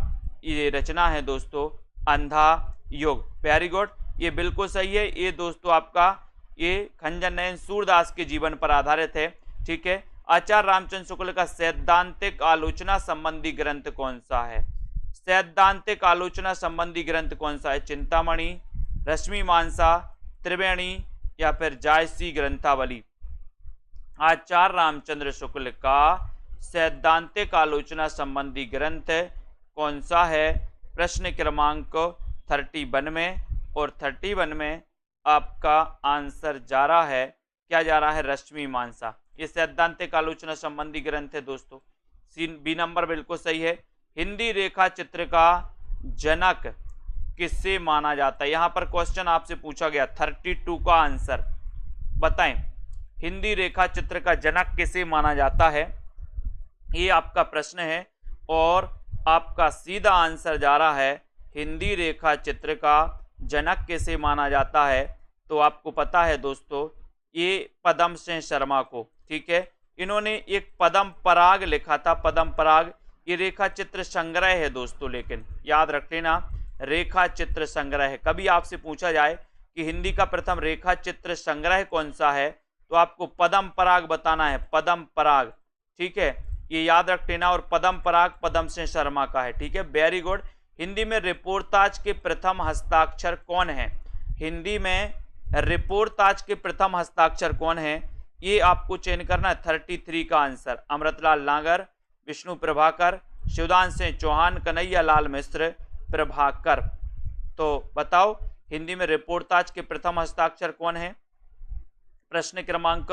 ये रचना है दोस्तों अंधा युग। वेरी गुड, ये बिल्कुल सही है। ये दोस्तों आपका ये खंजन नयन सूरदास के जीवन पर आधारित है, ठीक है। आचार्य रामचंद्र शुक्ल का सैद्धांतिक आलोचना संबंधी ग्रंथ कौन सा है? सैद्धांतिक आलोचना संबंधी ग्रंथ कौन सा है? चिंतामणि, रश्मि मानसा, त्रिवेणी या फिर जायसी ग्रंथावली? आचार्य रामचंद्र शुक्ल का सैद्धांतिक आलोचना संबंधी ग्रंथ कौन सा है? प्रश्न क्रमांक 31 में, और 31 में आपका आंसर जा रहा है, क्या जा रहा है? रश्मि मानसा। ये सैद्धांतिक आलोचना संबंधी ग्रंथ है दोस्तों, बी नंबर बिल्कुल सही है। हिंदी रेखा चित्र का जनक किससे माना जाता है? यहां पर क्वेश्चन आपसे पूछा गया 32 का आंसर बताएं। हिंदी रेखा चित्र का जनक किसे माना जाता है? ये आपका प्रश्न है और आपका सीधा आंसर जा रहा है हिंदी रेखा चित्र का जनक किसे माना जाता है? तो आपको पता है दोस्तों ये पद्म सिंह शर्मा को, ठीक है। इन्होंने एक पद्म पराग लिखा था, पद्म पराग। ये रेखा चित्र संग्रह है दोस्तों, लेकिन याद रख लेना रेखा चित्र संग्रह है। कभी आपसे पूछा जाए कि हिंदी का प्रथम रेखा चित्र संग्रह कौन सा है तो आपको पद्म पराग बताना है, पद्म पराग, ठीक है। ये याद रख लेना। और पद्म पराग पद्म सिंह शर्मा का है, ठीक है। Very good. हिंदी में रिपोर्ताज के प्रथम हस्ताक्षर कौन है? हिंदी में रिपोर्ताज के प्रथम हस्ताक्षर कौन है? ये आपको चयन करना है। 33 का आंसर अमृतलाल नागर, विष्णु प्रभाकर, शिवदान सिंह चौहान, कन्हैया लाल मिश्र, प्रभाकर। तो बताओ हिंदी में रिपोर्ताज के प्रथम हस्ताक्षर कौन है? प्रश्न क्रमांक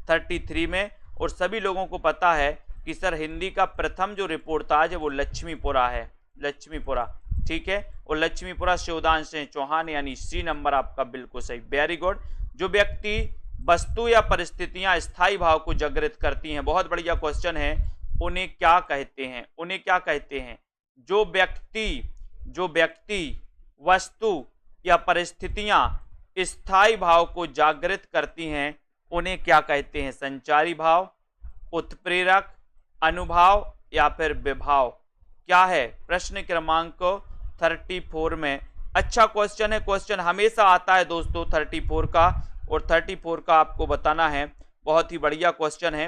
33 में। और सभी लोगों को पता है कि सर हिंदी का प्रथम जो रिपोर्ताज है वो लक्ष्मीपुरा है, लक्ष्मीपुरा, ठीक है। और लक्ष्मीपुरा शिवदान सिंह चौहान, यानी सी नंबर आपका बिल्कुल सही। Very good. जो व्यक्ति वस्तु या परिस्थितियां स्थायी भाव को जागृत करती हैं, बहुत बढ़िया क्वेश्चन है, उन्हें क्या कहते हैं? उन्हें क्या कहते हैं? जो व्यक्ति वस्तु या परिस्थितियां स्थायी भाव को जागृत करती हैं उन्हें क्या कहते हैं? संचारी भाव, उत्प्रेरक, अनुभाव या फिर विभाव? क्या है? प्रश्न क्रमांक 34 में। अच्छा क्वेश्चन है, क्वेश्चन हमेशा आता है दोस्तों 34 का, और 34 का आपको बताना है। बहुत ही बढ़िया क्वेश्चन है।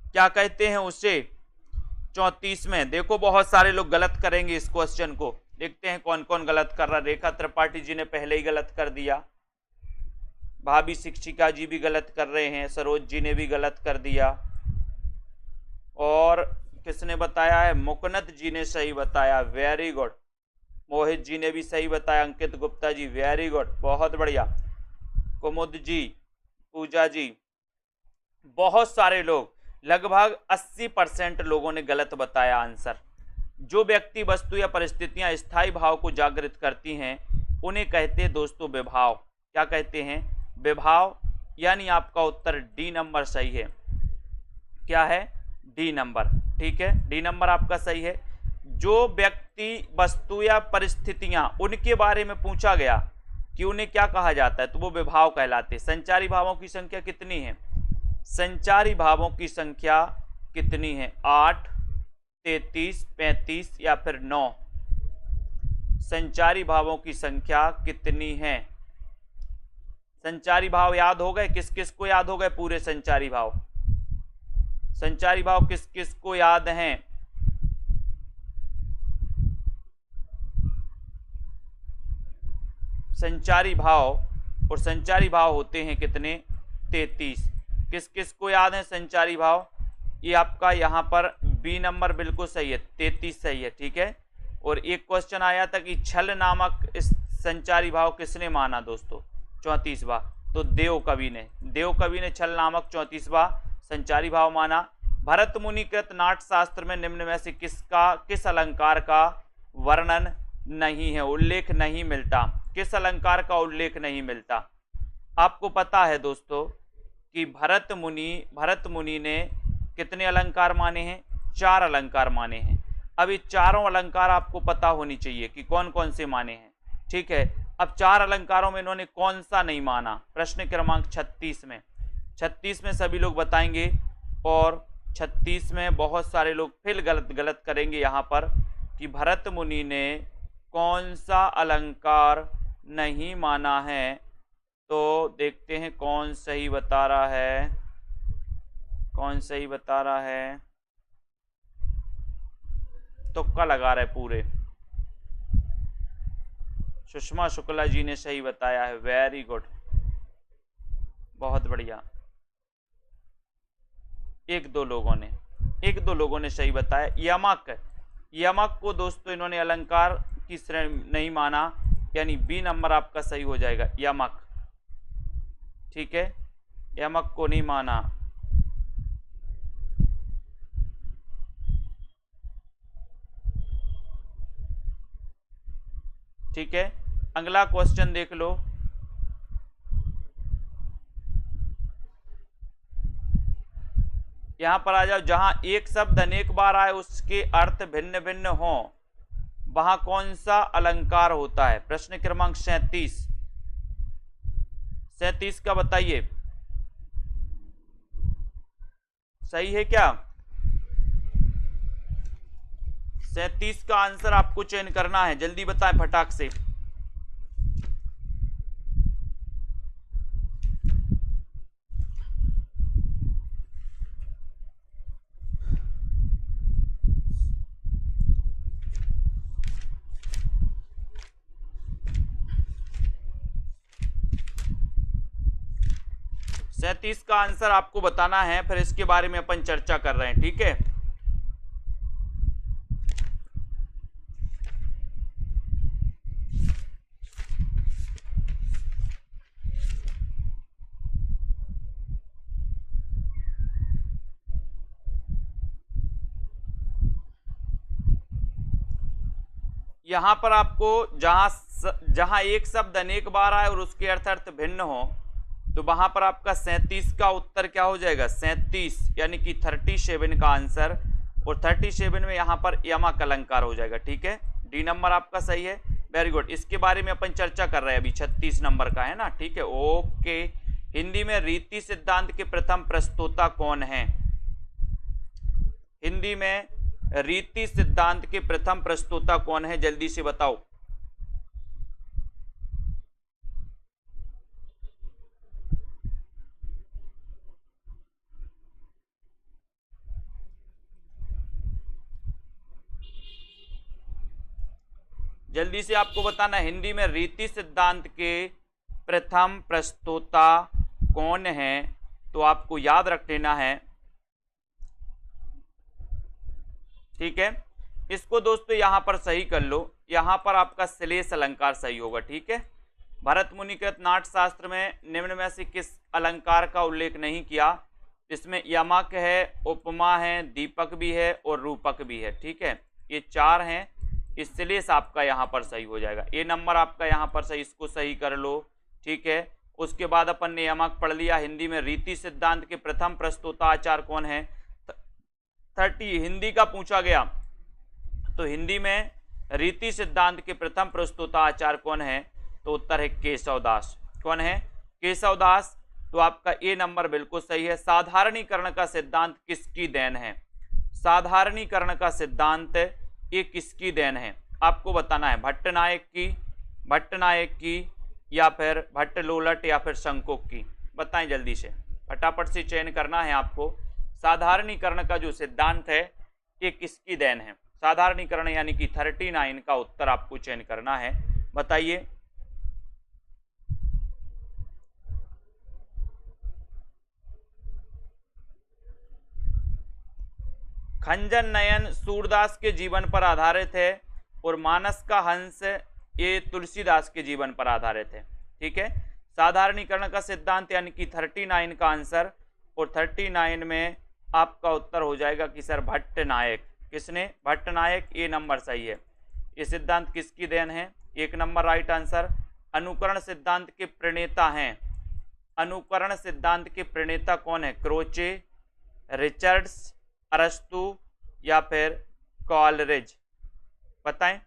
क्या कहते हैं उसे? 34 में देखो बहुत सारे लोग गलत करेंगे इस क्वेश्चन को, देखते हैं कौन कौन गलत कर रहा। रेखा त्रिपाठी जी ने पहले ही गलत कर दिया, भाभी शिक्षिका जी भी गलत कर रहे हैं, सरोज जी ने भी गलत कर दिया, और किसने बताया है? मुकनत जी ने सही बताया, वेरी गुड। मोहित जी ने भी सही बताया, अंकित गुप्ता जी वेरी गुड, बहुत बढ़िया। कुमुद जी, पूजा जी, बहुत सारे लोग, लगभग 80% लोगों ने गलत बताया आंसर। जो व्यक्ति वस्तु या परिस्थितियां स्थायी भाव को जागृत करती हैं उन्हें कहते हैं दोस्तों विभाव। क्या कहते हैं? विभाव। यानी आपका उत्तर डी नंबर सही है। क्या है? D number. ठीक है, डी नंबर आपका सही है। जो व्यक्ति, वस्तु या परिस्थितियां उनके बारे में पूछा गया कि उन्हें क्या कहा जाता है, तो वो विभाव कहलाते हैं। संचारी भावों की संख्या कितनी है? संचारी भावों की संख्या कितनी है? 8, 33, 35 या फिर 9? संचारी भावों की संख्या कितनी है? संचारी भाव याद हो गए? किस किस को याद हो गए पूरे संचारी भाव? संचारी भाव किस किस को याद हैं? संचारी भाव, और संचारी भाव होते हैं कितने? 33। किस किस को याद है संचारी भाव? ये आपका यहाँ पर बी नंबर बिल्कुल सही है, 33 सही है। ठीक है, और एक क्वेश्चन आया था कि छल नामक इस संचारी भाव किसने माना दोस्तों? 34वां। तो देव कवि ने छल नामक 34वां संचारी भाव माना। भरत मुनि कृत नाट्य शास्त्र में निम्न में से किस अलंकार का वर्णन नहीं है, उल्लेख नहीं मिलता? किस अलंकार का उल्लेख नहीं मिलता? आपको पता है दोस्तों कि भरत मुनि ने कितने अलंकार माने हैं? 4 अलंकार माने हैं। अब ये चारों अलंकार आपको पता होनी चाहिए कि कौन कौन से माने हैं। ठीक है, अब 4 अलंकारों में इन्होंने कौन सा नहीं माना? प्रश्न क्रमांक 36 में। 36 में सभी लोग बताएंगे, और 36 में बहुत सारे लोग फिर गलत करेंगे यहाँ पर कि भरत मुनि ने कौन सा अलंकार नहीं माना है। तो देखते हैं कौन सही बता रहा है, कौन सही बता रहा है। तुक्का लगा रहे पूरे। सुषमा शुक्ला जी ने सही बताया है, वेरी गुड, बहुत बढ़िया। एक दो लोगों ने सही बताया। यमक को दोस्तों इन्होंने अलंकार की श्रेणी नहीं माना, यानी बी नंबर आपका सही हो जाएगा, यमक। ठीक है, यमक को नहीं माना। ठीक है, अगला क्वेश्चन देख लो। यहां पर आ जाओ, जहां एक शब्द अनेक बार आए उसके अर्थ भिन्न भिन्न हो, वहां कौन सा अलंकार होता है? प्रश्न क्रमांक 37 का बताइए, सही है क्या? 37 का आंसर आपको चयन करना है, जल्दी बताएं फटाक से। सैंतीस का आंसर आपको बताना है, फिर इसके बारे में अपन चर्चा कर रहे हैं। ठीक है, यहां पर आपको जहां एक शब्द अनेक बार आए और उसके अर्थ भिन्न हो, तो वहां पर आपका 37 का उत्तर क्या हो जाएगा? 37 यानी कि 37 का आंसर, और 37 में यहां पर यमक अलंकार हो जाएगा। ठीक है, डी नंबर आपका सही है, वेरी गुड। इसके बारे में अपन चर्चा कर रहे हैं, अभी 36 नंबर का है ना। ठीक है, ओके। हिंदी में रीति सिद्धांत के प्रथम प्रस्तोता कौन है? हिंदी में रीति सिद्धांत के प्रथम प्रस्तोता कौन है, जल्दी से बताओ। जल्दी से आपको बताना, हिंदी में रीति सिद्धांत के प्रथम प्रस्तोता कौन है, तो आपको याद रख लेना है। ठीक है, इसको दोस्तों यहां पर सही कर लो, यहां पर आपका श्लेष अलंकार सही होगा। ठीक है, भरत मुनिकृत नाट्य शास्त्र में निम्न में से किस अलंकार का उल्लेख नहीं किया? इसमें यमक है, उपमा है, दीपक भी है और रूपक भी है। ठीक है, ये 4 हैं, श्लेष आपका यहाँ पर सही हो जाएगा। ए नंबर आपका यहाँ पर सही, इसको सही कर लो, ठीक है। उसके बाद अपन ने यमक पढ़ लिया। हिंदी में रीति सिद्धांत के प्रथम प्रस्तोता आचार्य कौन है? 30 हिंदी का पूछा गया तो हिंदी में रीति सिद्धांत के प्रथम प्रस्तोता आचार्य कौन है? तो उत्तर है केशवदास। कौन है? केशवदास। तो आपका ए नंबर बिल्कुल सही है। साधारणीकरण का सिद्धांत किसकी देन है? साधारणीकरण का सिद्धांत ये किसकी देन है आपको बताना है। भट्टनायक की या फिर भट्टलोलट या फिर शंकोक की? बताएं जल्दी से, फटाफट से चयन करना है आपको। साधारणीकरण का जो सिद्धांत है ये किसकी देन है? साधारणीकरण यानी कि 39 का उत्तर आपको चयन करना है। बताइए। खंजन नयन सूरदास के जीवन पर आधारित है और मानस का हंस ये तुलसीदास के जीवन पर आधारित है, ठीक है। साधारणीकरण का सिद्धांत यानी कि 39 का आंसर, और 39 में आपका उत्तर हो जाएगा कि सर भट्टनायक। किसने? भट्टनायक। ए नंबर सही है। ये सिद्धांत किसकी देन है? 1 नंबर राइट आंसर। अनुकरण सिद्धांत के प्रणेता हैं, अनुकरण सिद्धांत के प्रणेता कौन है? क्रोचे, रिचर्ड्स, अरस्तु या फिर कॉलरिज? बताएं।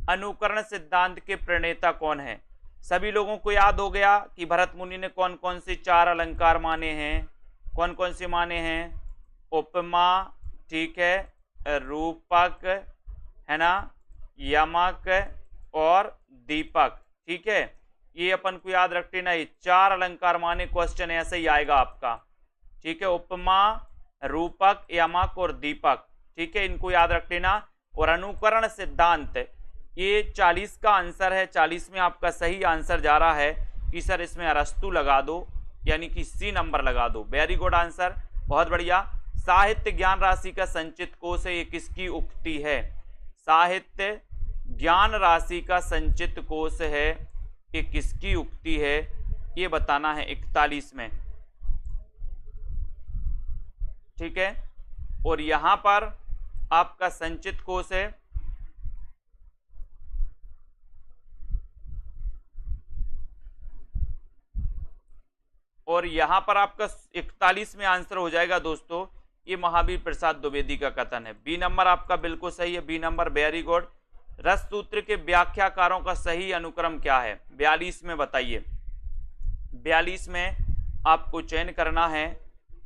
अनुकरण सिद्धांत के प्रणेता कौन है? सभी लोगों को याद हो गया कि भरत मुनि ने कौन कौन से 4 अलंकार माने हैं? कौन कौन से माने हैं? उपमा, ठीक है, रूपक, है ना, यमक और दीपक, ठीक है। ये अपन को याद रखते ना, ये 4 अलंकार माने। क्वेश्चन ऐसे ही आएगा आपका, ठीक है। उपमा, रूपक, यमक और दीपक, ठीक है, इनको याद रख लेना। और अनुकरण सिद्धांत ये 40 का आंसर है। 40 में आपका सही आंसर जा रहा है कि सर इसमें अरस्तु लगा दो, यानी कि सी नंबर लगा दो। वेरी गुड आंसर, बहुत बढ़िया। साहित्य ज्ञान राशि का संचित कोश है, ये किसकी उक्ति है? साहित्य ज्ञान राशि का संचित कोश है, ये किसकी उक्ति है? ये बताना है 41 में, ठीक है। और यहां पर आपका संचित कोश है और यहां पर आपका 41 में आंसर हो जाएगा दोस्तों, ये महावीर प्रसाद द्विवेदी का कथन है। बी नंबर आपका बिल्कुल सही है, बी नंबर, वेरी गुड। रस सूत्र के व्याख्याकारों का सही अनुक्रम क्या है? 42 में बताइए। 42 में आपको चयन करना है।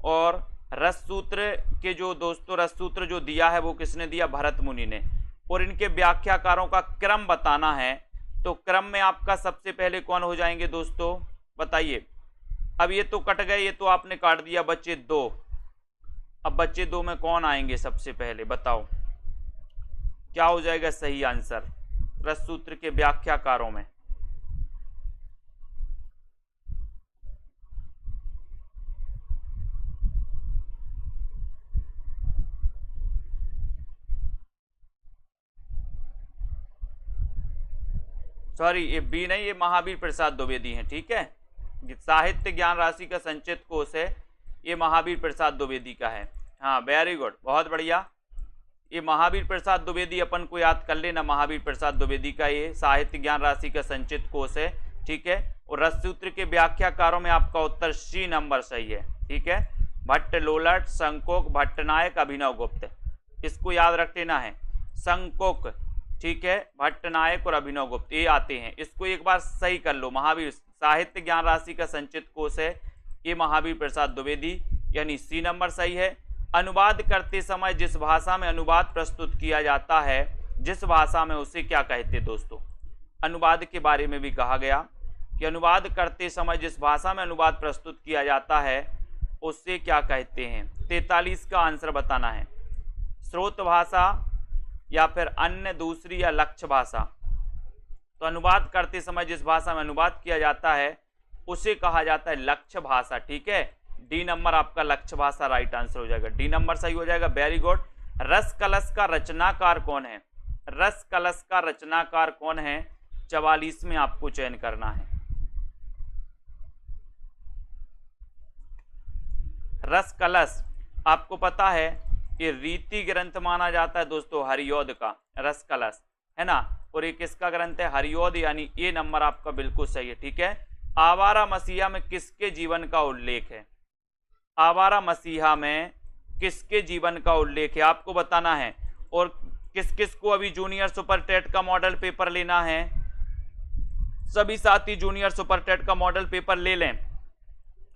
और रस सूत्र के जो दोस्तों रस सूत्र जो दिया है वो किसने दिया? भरत मुनि ने। और इनके व्याख्याकारों का क्रम बताना है, तो क्रम में आपका सबसे पहले कौन हो जाएंगे दोस्तों? बताइए। अब ये तो कट गए, ये तो आपने काट दिया, बच्चे 2। अब बच्चे 2 में कौन आएंगे सबसे पहले? बताओ क्या हो जाएगा सही आंसर रस सूत्र के व्याख्याकारों में? सॉरी, ये बी नहीं, ये महावीर प्रसाद द्विवेदी हैं, ठीक है। साहित्य ज्ञान राशि का संचित कोश है, ये महावीर प्रसाद द्विवेदी का है। हाँ, वेरी गुड, बहुत बढ़िया। ये महावीर प्रसाद द्विवेदी अपन को याद कर लेना, महावीर प्रसाद द्विवेदी का ये साहित्य ज्ञान राशि का संचित कोश है, ठीक है। और रस सूत्र के व्याख्याकारों में आपका उत्तर सी नंबर सही है, ठीक है। भट्टलोलट, शंकोक, भट्टनायक, अभिनवगुप्त, इसको याद रख लेना है। शंकोक, ठीक है, भट्टनायक और अभिनवगुप्त ये आते हैं। इसको एक बार सही कर लो। महावीर साहित्य ज्ञान राशि का संचित कोश है, ये महावीर प्रसाद द्विवेदी, यानी सी नंबर सही है। अनुवाद करते समय जिस भाषा में अनुवाद प्रस्तुत किया जाता है, जिस भाषा में, उसे क्या कहते हैं दोस्तों? अनुवाद के बारे में भी कहा गया कि अनुवाद करते समय जिस भाषा में अनुवाद प्रस्तुत किया जाता है उससे क्या कहते हैं? 43 का आंसर बताना है। स्रोत भाषा या फिर अन्य, दूसरी या लक्ष्य भाषा? तो अनुवाद करते समय जिस भाषा में अनुवाद किया जाता है उसे कहा जाता है लक्ष्य भाषा, ठीक है। डी नंबर आपका लक्ष्य भाषा राइट आंसर हो जाएगा, डी नंबर सही हो जाएगा, वेरी गुड। रस कलश का रचनाकार कौन है? रस कलश का रचनाकार कौन है? 44 में आपको चयन करना है। रस कलश आपको पता है ये रीति ग्रंथ माना जाता है दोस्तों हरिऔध का, रस कलश, है ना। और ये किसका ग्रंथ है? हरिऔध, यानी ये नंबर आपका बिल्कुल सही है, ठीक है। आवारा मसीहा में किसके जीवन का उल्लेख है? आवारा मसीहा में किसके जीवन का उल्लेख है आपको बताना है। और किस किस को अभी जूनियर सुपर टेट का मॉडल पेपर लेना है, सभी साथी जूनियर सुपर टेट का मॉडल पेपर ले लें।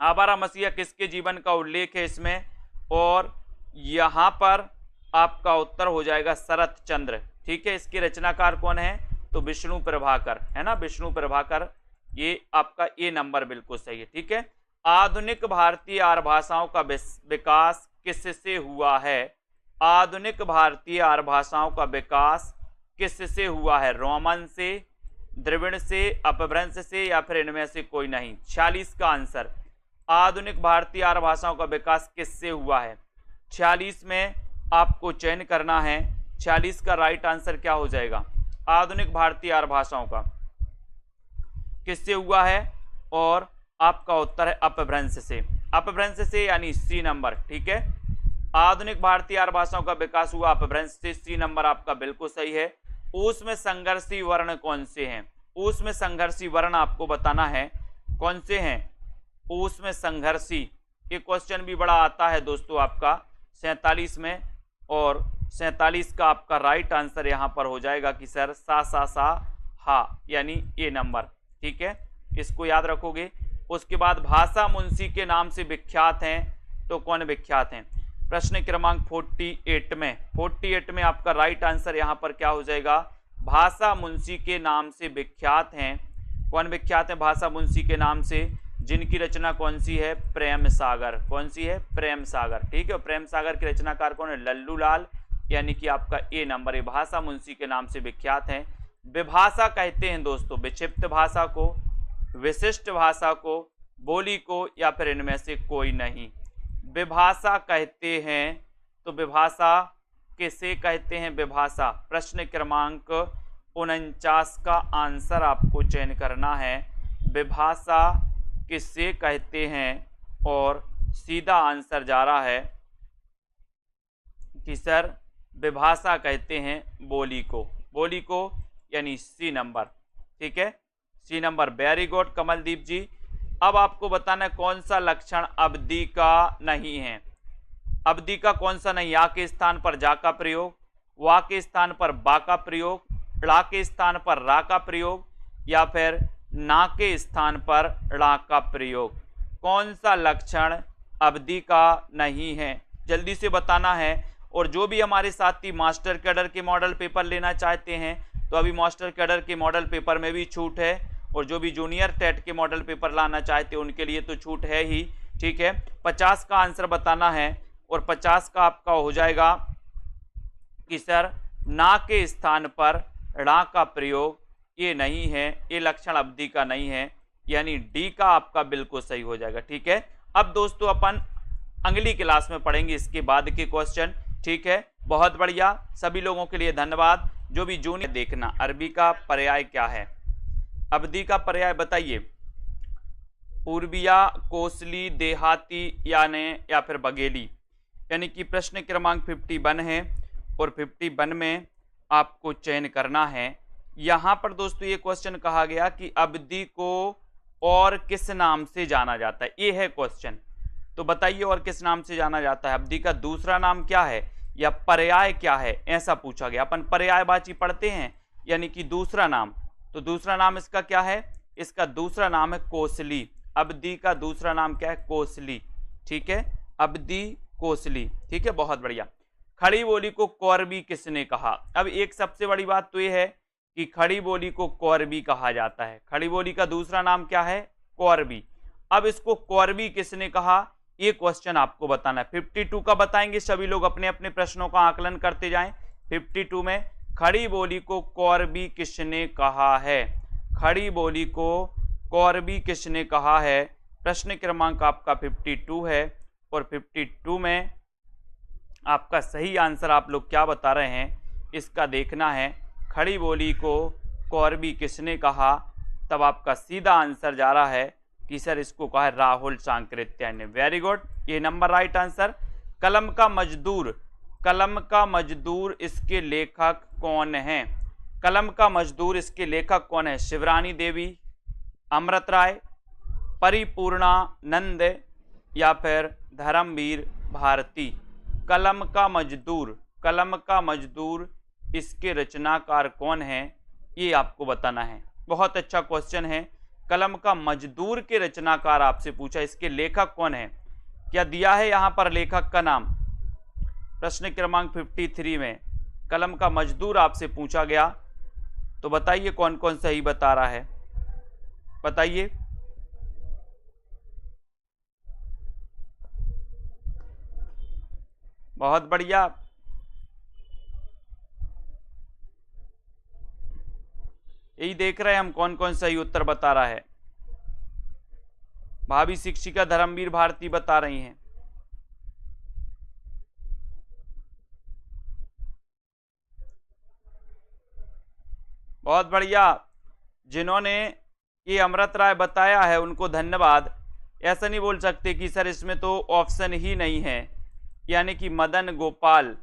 आवारा मसीहा किसके जीवन का उल्लेख है इसमें, और यहां पर आपका उत्तर हो जाएगा शरत चंद्र, ठीक है। इसके रचनाकार कौन है? तो विष्णु प्रभाकर, है ना, विष्णु प्रभाकर। ये आपका ए नंबर बिल्कुल सही है, ठीक है। आधुनिक भारतीय आर्य भाषाओं का विकास किससे हुआ है? आधुनिक भारतीय आर्य भाषाओं का विकास किससे हुआ है? रोमन से, द्रविड़ से, अपभ्रंश से, या फिर इनमें से कोई नहीं। 46 का आंसर, आधुनिक भारतीय आर्य भाषाओं का विकास किससे हुआ है? 46 में आपको चयन करना है। 46 का राइट आंसर क्या हो जाएगा? आधुनिक भारतीय आर्य भाषाओं का किससे हुआ है? और आपका उत्तर है अपभ्रंश से, अपभ्रंश से यानी सी नंबर, ठीक है। आधुनिक भारतीय आर्य भाषाओं का विकास हुआ अपभ्रंश से, सी नंबर आपका बिल्कुल सही है। ऊस में संघर्षी वर्ण कौन से हैं? ऊस में संघर्षी वर्ण आपको बताना है कौन से हैं। ऊस में संघर्षी, ये क्वेश्चन भी बड़ा आता है दोस्तों आपका 47 में, और 47 का आपका राइट आंसर यहां पर हो जाएगा कि सर सा हा, यानी ये नंबर, ठीक है, इसको याद रखोगे। उसके बाद भाषा मुंशी के नाम से विख्यात हैं, तो कौन विख्यात हैं? प्रश्न क्रमांक 48 में आपका राइट आंसर यहां पर क्या हो जाएगा? भाषा मुंशी के नाम से विख्यात हैं। कौन विख्यात है भाषा मुंशी के नाम से? जिनकी रचना कौन सी है? प्रेम सागर। कौन सी है? प्रेम सागर, ठीक है। प्रेम सागर के रचनाकार कौन है? लल्लू लाल, यानी कि आपका ए नंबर है। भाषा मुंशी के नाम से विख्यात हैं। विभाषा कहते हैं दोस्तों विक्षिप्त भाषा को, विशिष्ट भाषा को, बोली को, या फिर इनमें से कोई नहीं। विभाषा कहते हैं, तो विभाषा किसे कहते हैं? विभाषा। प्रश्न क्रमांक 49 का आंसर आपको चयन करना है। विभाषा किसे कहते हैं? और सीधा आंसर जा रहा है कि सर विभाषा कहते हैं बोली को, बोली को, यानी सी नंबर, ठीक है, C number. Very good Kamaldeep ji. अब आपको बताना है कौन सा लक्षण अवधि का नहीं है। अवधि का कौन सा नहीं? या के स्थान पर जा का प्रयोग, वा के स्थान पर बा का प्रयोग, ड़ा के स्थान पर रा का प्रयोग, या फिर ना के स्थान पर ड़ा का प्रयोग। कौन सा लक्षण अवधि का नहीं है? जल्दी से बताना है। और जो भी हमारे साथी मास्टर कैडर के मॉडल पेपर लेना चाहते हैं, तो अभी मास्टर कैडर के मॉडल पेपर में भी छूट है, और जो भी जूनियर टेट के मॉडल पेपर लाना चाहते हैं उनके लिए तो छूट है ही, ठीक है। 50 का आंसर बताना है, और 50 का आपका हो जाएगा कि सर ना के स्थान पर ड़ा का प्रयोग, ये नहीं है, ये लक्षण अवधि का नहीं है, यानी डी का आपका बिल्कुल सही हो जाएगा, ठीक है। अब दोस्तों अपन अगली क्लास में पढ़ेंगे इसके बाद के क्वेश्चन, ठीक है। बहुत बढ़िया, सभी लोगों के लिए धन्यवाद। जो भी जूनियर देखना, अरबी का पर्याय क्या है? अवधि का पर्याय बताइए। पूर्विया, कोसली, देहाती, या फिर बघेली, यानी कि प्रश्न क्रमांक 51 है, और 51 में आपको चयन करना है। यहां पर दोस्तों ये क्वेश्चन कहा गया कि अवधि को और किस नाम से जाना जाता है, ये है क्वेश्चन। तो बताइए और किस नाम से जाना जाता है? अवधि का दूसरा नाम क्या है, या पर्याय क्या है, ऐसा पूछा गया। अपन पर्यायवाची पढ़ते हैं, यानी कि दूसरा नाम। तो दूसरा नाम इसका क्या है? इसका दूसरा नाम है कोसली। अवधि का दूसरा नाम क्या है? कोसली, ठीक है, अवधि कोसली, ठीक है। बहुत बढ़िया। खड़ी बोली को कौरवी किसने कहा? अब एक सबसे बड़ी बात तो यह है कि खड़ी बोली को कौरवी कहा जाता है। खड़ी बोली का दूसरा नाम क्या है? कौरवी। अब इसको कौरवी किसने कहा, ये क्वेश्चन आपको बताना है। 52 का बताएंगे, सभी लोग अपने अपने प्रश्नों का आकलन करते जाएं। 52 में खड़ी बोली को कौरवी किसने कहा है? खड़ी बोली को कौरवी किसने कहा है? प्रश्न क्रमांक आपका 52 है, और 52 में आपका सही आंसर आप लोग क्या बता रहे हैं इसका देखना है। खड़ी बोली को कौरवी किसने कहा? तब आपका सीधा आंसर जा रहा है कि सर इसको कहा है राहुल सांकृत्य ने। वेरी गुड, ये नंबर राइट आंसर। कलम का मजदूर कलम का मजदूर इसके लेखक कौन है? कलम का मजदूर इसके लेखक कौन है? शिवरानी देवी, अमृत राय, परिपूर्णानंद या फिर धर्मवीर भारती? कलम का मजदूर इसके रचनाकार कौन है, ये आपको बताना है। बहुत अच्छा क्वेश्चन है। कलम का मजदूर के रचनाकार आपसे पूछा, इसके लेखक कौन है? क्या दिया है यहां पर लेखक का नाम? प्रश्न क्रमांक 53 में कलम का मजदूर आपसे पूछा गया, तो बताइए कौन कौन सही बता रहा है, बताइए। बहुत बढ़िया। यही देख रहे हैं हम कौन कौन सही उत्तर बता रहा है। भावी शिक्षिका धर्मवीर भारती बता रही हैं। बहुत बढ़िया। जिन्होंने ये अमृत राय बताया है उनको धन्यवाद। ऐसा नहीं बोल सकते कि सर इसमें तो ऑप्शन ही नहीं है, यानी कि मदन गोपाल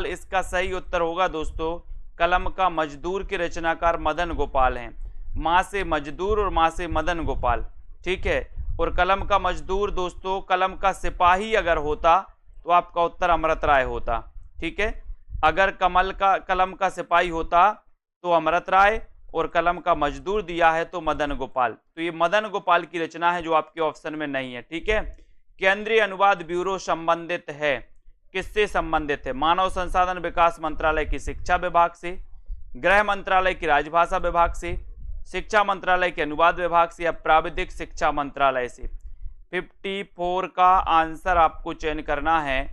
इसका सही उत्तर होगा दोस्तों। कलम का मजदूर के रचनाकार मदन गोपाल हैं। माँ से मजदूर और माँ से मदन गोपाल, ठीक है। और कलम का मजदूर दोस्तों, कलम का सिपाही अगर होता तो आपका उत्तर अमृत राय होता, ठीक है। अगर कलम का सिपाही होता तो अमृत राय, और कलम का मजदूर दिया है तो मदन गोपाल। तो ये मदन गोपाल की रचना है जो आपके ऑप्शन में नहीं है, ठीक है। केंद्रीय अनुवाद ब्यूरो संबंधित है, किससे संबंधित है? मानव संसाधन विकास मंत्रालय की शिक्षा विभाग से, गृह मंत्रालय की राजभाषा विभाग से, शिक्षा मंत्रालय के अनुवाद विभाग से, या प्राविधिक शिक्षा मंत्रालय से? 54 का आंसर आपको चयन करना है।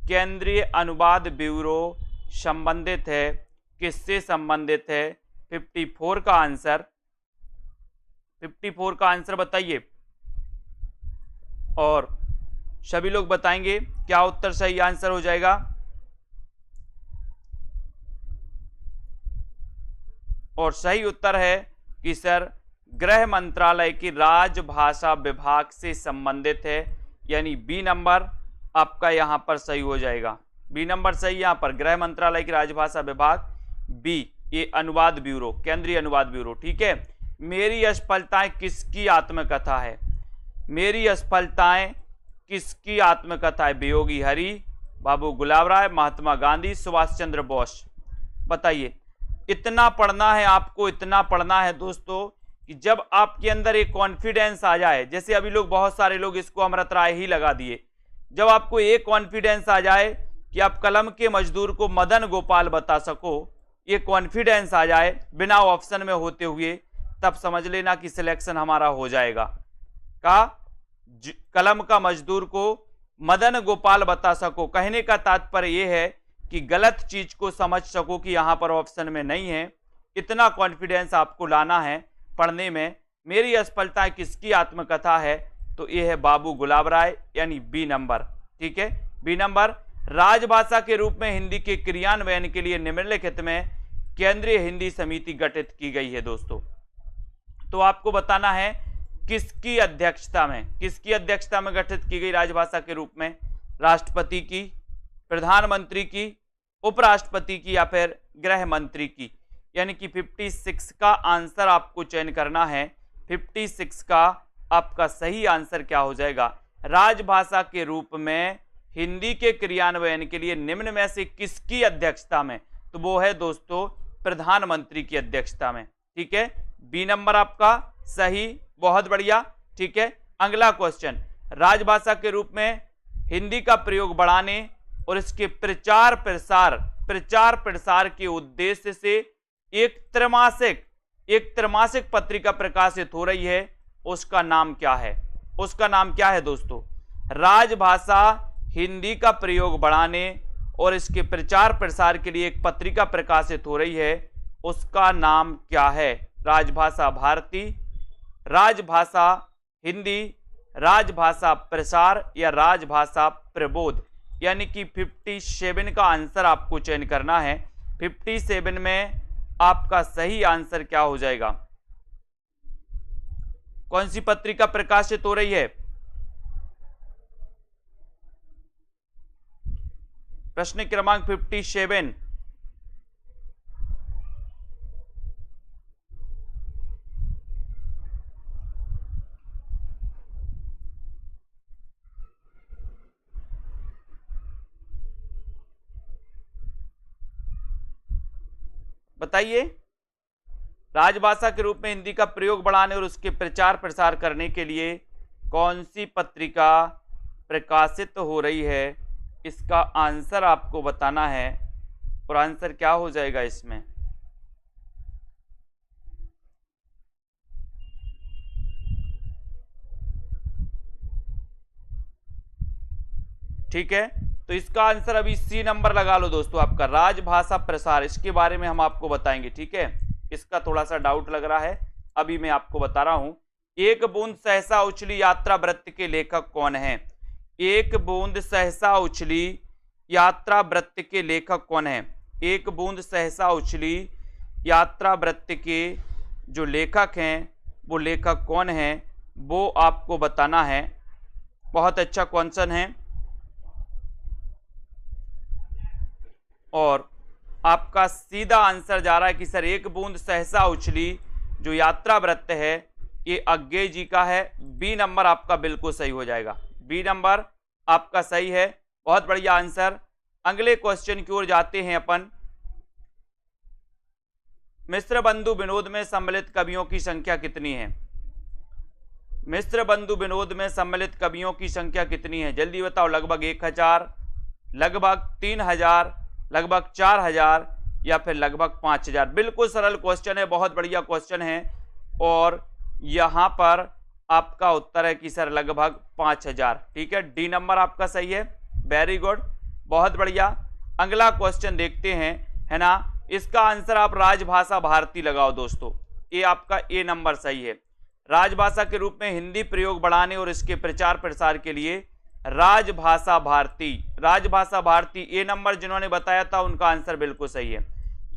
केंद्रीय अनुवाद ब्यूरो संबंधित है, किससे संबंधित है? 54 का आंसर बताइए, और सभी लोग बताएंगे क्या उत्तर सही आंसर हो जाएगा। और सही उत्तर है कि सर गृह मंत्रालय की राजभाषा विभाग से संबंधित है, यानी बी नंबर आपका यहां पर सही हो जाएगा। बी नंबर सही यहां पर, गृह मंत्रालय की राजभाषा विभाग, बी ये अनुवाद ब्यूरो, केंद्रीय अनुवाद ब्यूरो, ठीक है। मेरी असफलताएं किसकी आत्मकथा है? मेरी असफलताएं किसकी आत्मकथा है? वियोगी हरि, बाबू गुलाब राय, महात्मा गांधी, सुभाष चंद्र बोस? बताइए। इतना पढ़ना है आपको, इतना पढ़ना है दोस्तों कि जब आपके अंदर एक कॉन्फिडेंस आ जाए, जैसे अभी लोग बहुत सारे लोग इसको अमृत राय ही लगा दिए, जब आपको एक कॉन्फिडेंस आ जाए कि आप कलम के मजदूर को मदन गोपाल बता सको, ये कॉन्फिडेंस आ जाए बिना ऑप्शन में होते हुए, तब समझ लेना कि सिलेक्शन हमारा हो जाएगा। कलम का मजदूर को मदन गोपाल बता सको, कहने का तात्पर्य यह है कि गलत चीज को समझ सको कि यहां पर ऑप्शन में नहीं है। इतना कॉन्फिडेंस आपको लाना है पढ़ने में। मेरी असफलता किसकी आत्मकथा है? तो यह है बाबू गुलाब राय, यानी बी नंबर, ठीक है। B number. राजभाषा के रूप में हिंदी के क्रियान्वयन के लिए निम्नलिखित में केंद्रीय हिंदी समिति गठित की गई है दोस्तों। तो आपको बताना है किसकी अध्यक्षता में गठित की गई राजभाषा के रूप में? राष्ट्रपति की, प्रधानमंत्री की, उपराष्ट्रपति की, या फिर गृह मंत्री की? यानी कि 56 का आंसर आपको चयन करना है। 56 का आपका सही आंसर क्या हो जाएगा? राजभाषा के रूप में हिंदी के क्रियान्वयन के लिए निम्न में से किसकी अध्यक्षता में? तो वो है दोस्तों प्रधानमंत्री की अध्यक्षता में, ठीक है। बी नंबर आपका सही, बहुत बढ़िया, ठीक है। अगला क्वेश्चन, राजभाषा के रूप में हिंदी का प्रयोग बढ़ाने और इसके प्रचार प्रसार के उद्देश्य से एक त्रैमासिक पत्रिका प्रकाशित हो रही है, उसका नाम क्या है? उसका नाम क्या है दोस्तों? राजभाषा हिंदी का प्रयोग बढ़ाने और इसके प्रचार प्रसार के लिए एक पत्रिका प्रकाशित हो रही है, उसका नाम क्या है? राजभाषा भारती, राजभाषा हिंदी, राजभाषा प्रसार, या राजभाषा प्रबोध? यानी कि 57 का आंसर आपको चयन करना है। 57 में आपका सही आंसर क्या हो जाएगा? कौन सी पत्रिका प्रकाशित हो रही है? प्रश्न क्रमांक 57। बताइए, राजभाषा के रूप में हिंदी का प्रयोग बढ़ाने और उसके प्रचार प्रसार करने के लिए कौन सी पत्रिका प्रकाशित हो रही है? इसका आंसर आपको बताना है। और आंसर क्या हो जाएगा इसमें? ठीक है, तो इसका आंसर अभी सी नंबर लगा लो दोस्तों आपका, राजभाषा प्रसार। इसके बारे में हम आपको बताएंगे। ठीक है, इसका थोड़ा सा डाउट लग रहा है, अभी मैं आपको बता रहा हूं। एक बूंद सहसा उछली यात्रा वृत्त के लेखक कौन है? एक बूंद सहसा उछली यात्रा वृत्त के लेखक कौन है? एक बूंद सहसा उछली यात्रा वृत्त के जो लेखक हैं वो लेखक कौन है, वो आपको बताना है। बहुत अच्छा क्वेश्चन है। और आपका सीधा आंसर जा रहा है कि सर एक बूंद सहसा उछली जो यात्रा वृत्त है ये अज्ञेय जी का है। बी नंबर आपका बिल्कुल सही हो जाएगा, बी नंबर आपका सही है। बहुत बढ़िया आंसर। अगले क्वेश्चन की ओर जाते हैं अपन। मिश्र बंधु विनोद में सम्मिलित कवियों की संख्या कितनी है? मिश्र बंधु विनोद में सम्मिलित कवियों की संख्या कितनी है? जल्दी बताओ। लगभग 1000, लगभग 3000, लगभग 4000 या फिर लगभग 5000? बिल्कुल सरल क्वेश्चन है, बहुत बढ़िया क्वेश्चन है। और यहां पर आपका उत्तर है कि सर लगभग 5000। ठीक है, डी नंबर आपका सही है। वेरी गुड, बहुत बढ़िया। अगला क्वेश्चन देखते हैं, है ना। इसका आंसर आप राजभाषा भारती लगाओ दोस्तों, ये आपका ए नंबर सही है। राजभाषा के रूप में हिंदी प्रयोग बढ़ाने और इसके प्रचार प्रसार के लिए राजभाषा भारती, राजभाषा भारती ए नंबर जिन्होंने बताया था उनका आंसर बिल्कुल सही है।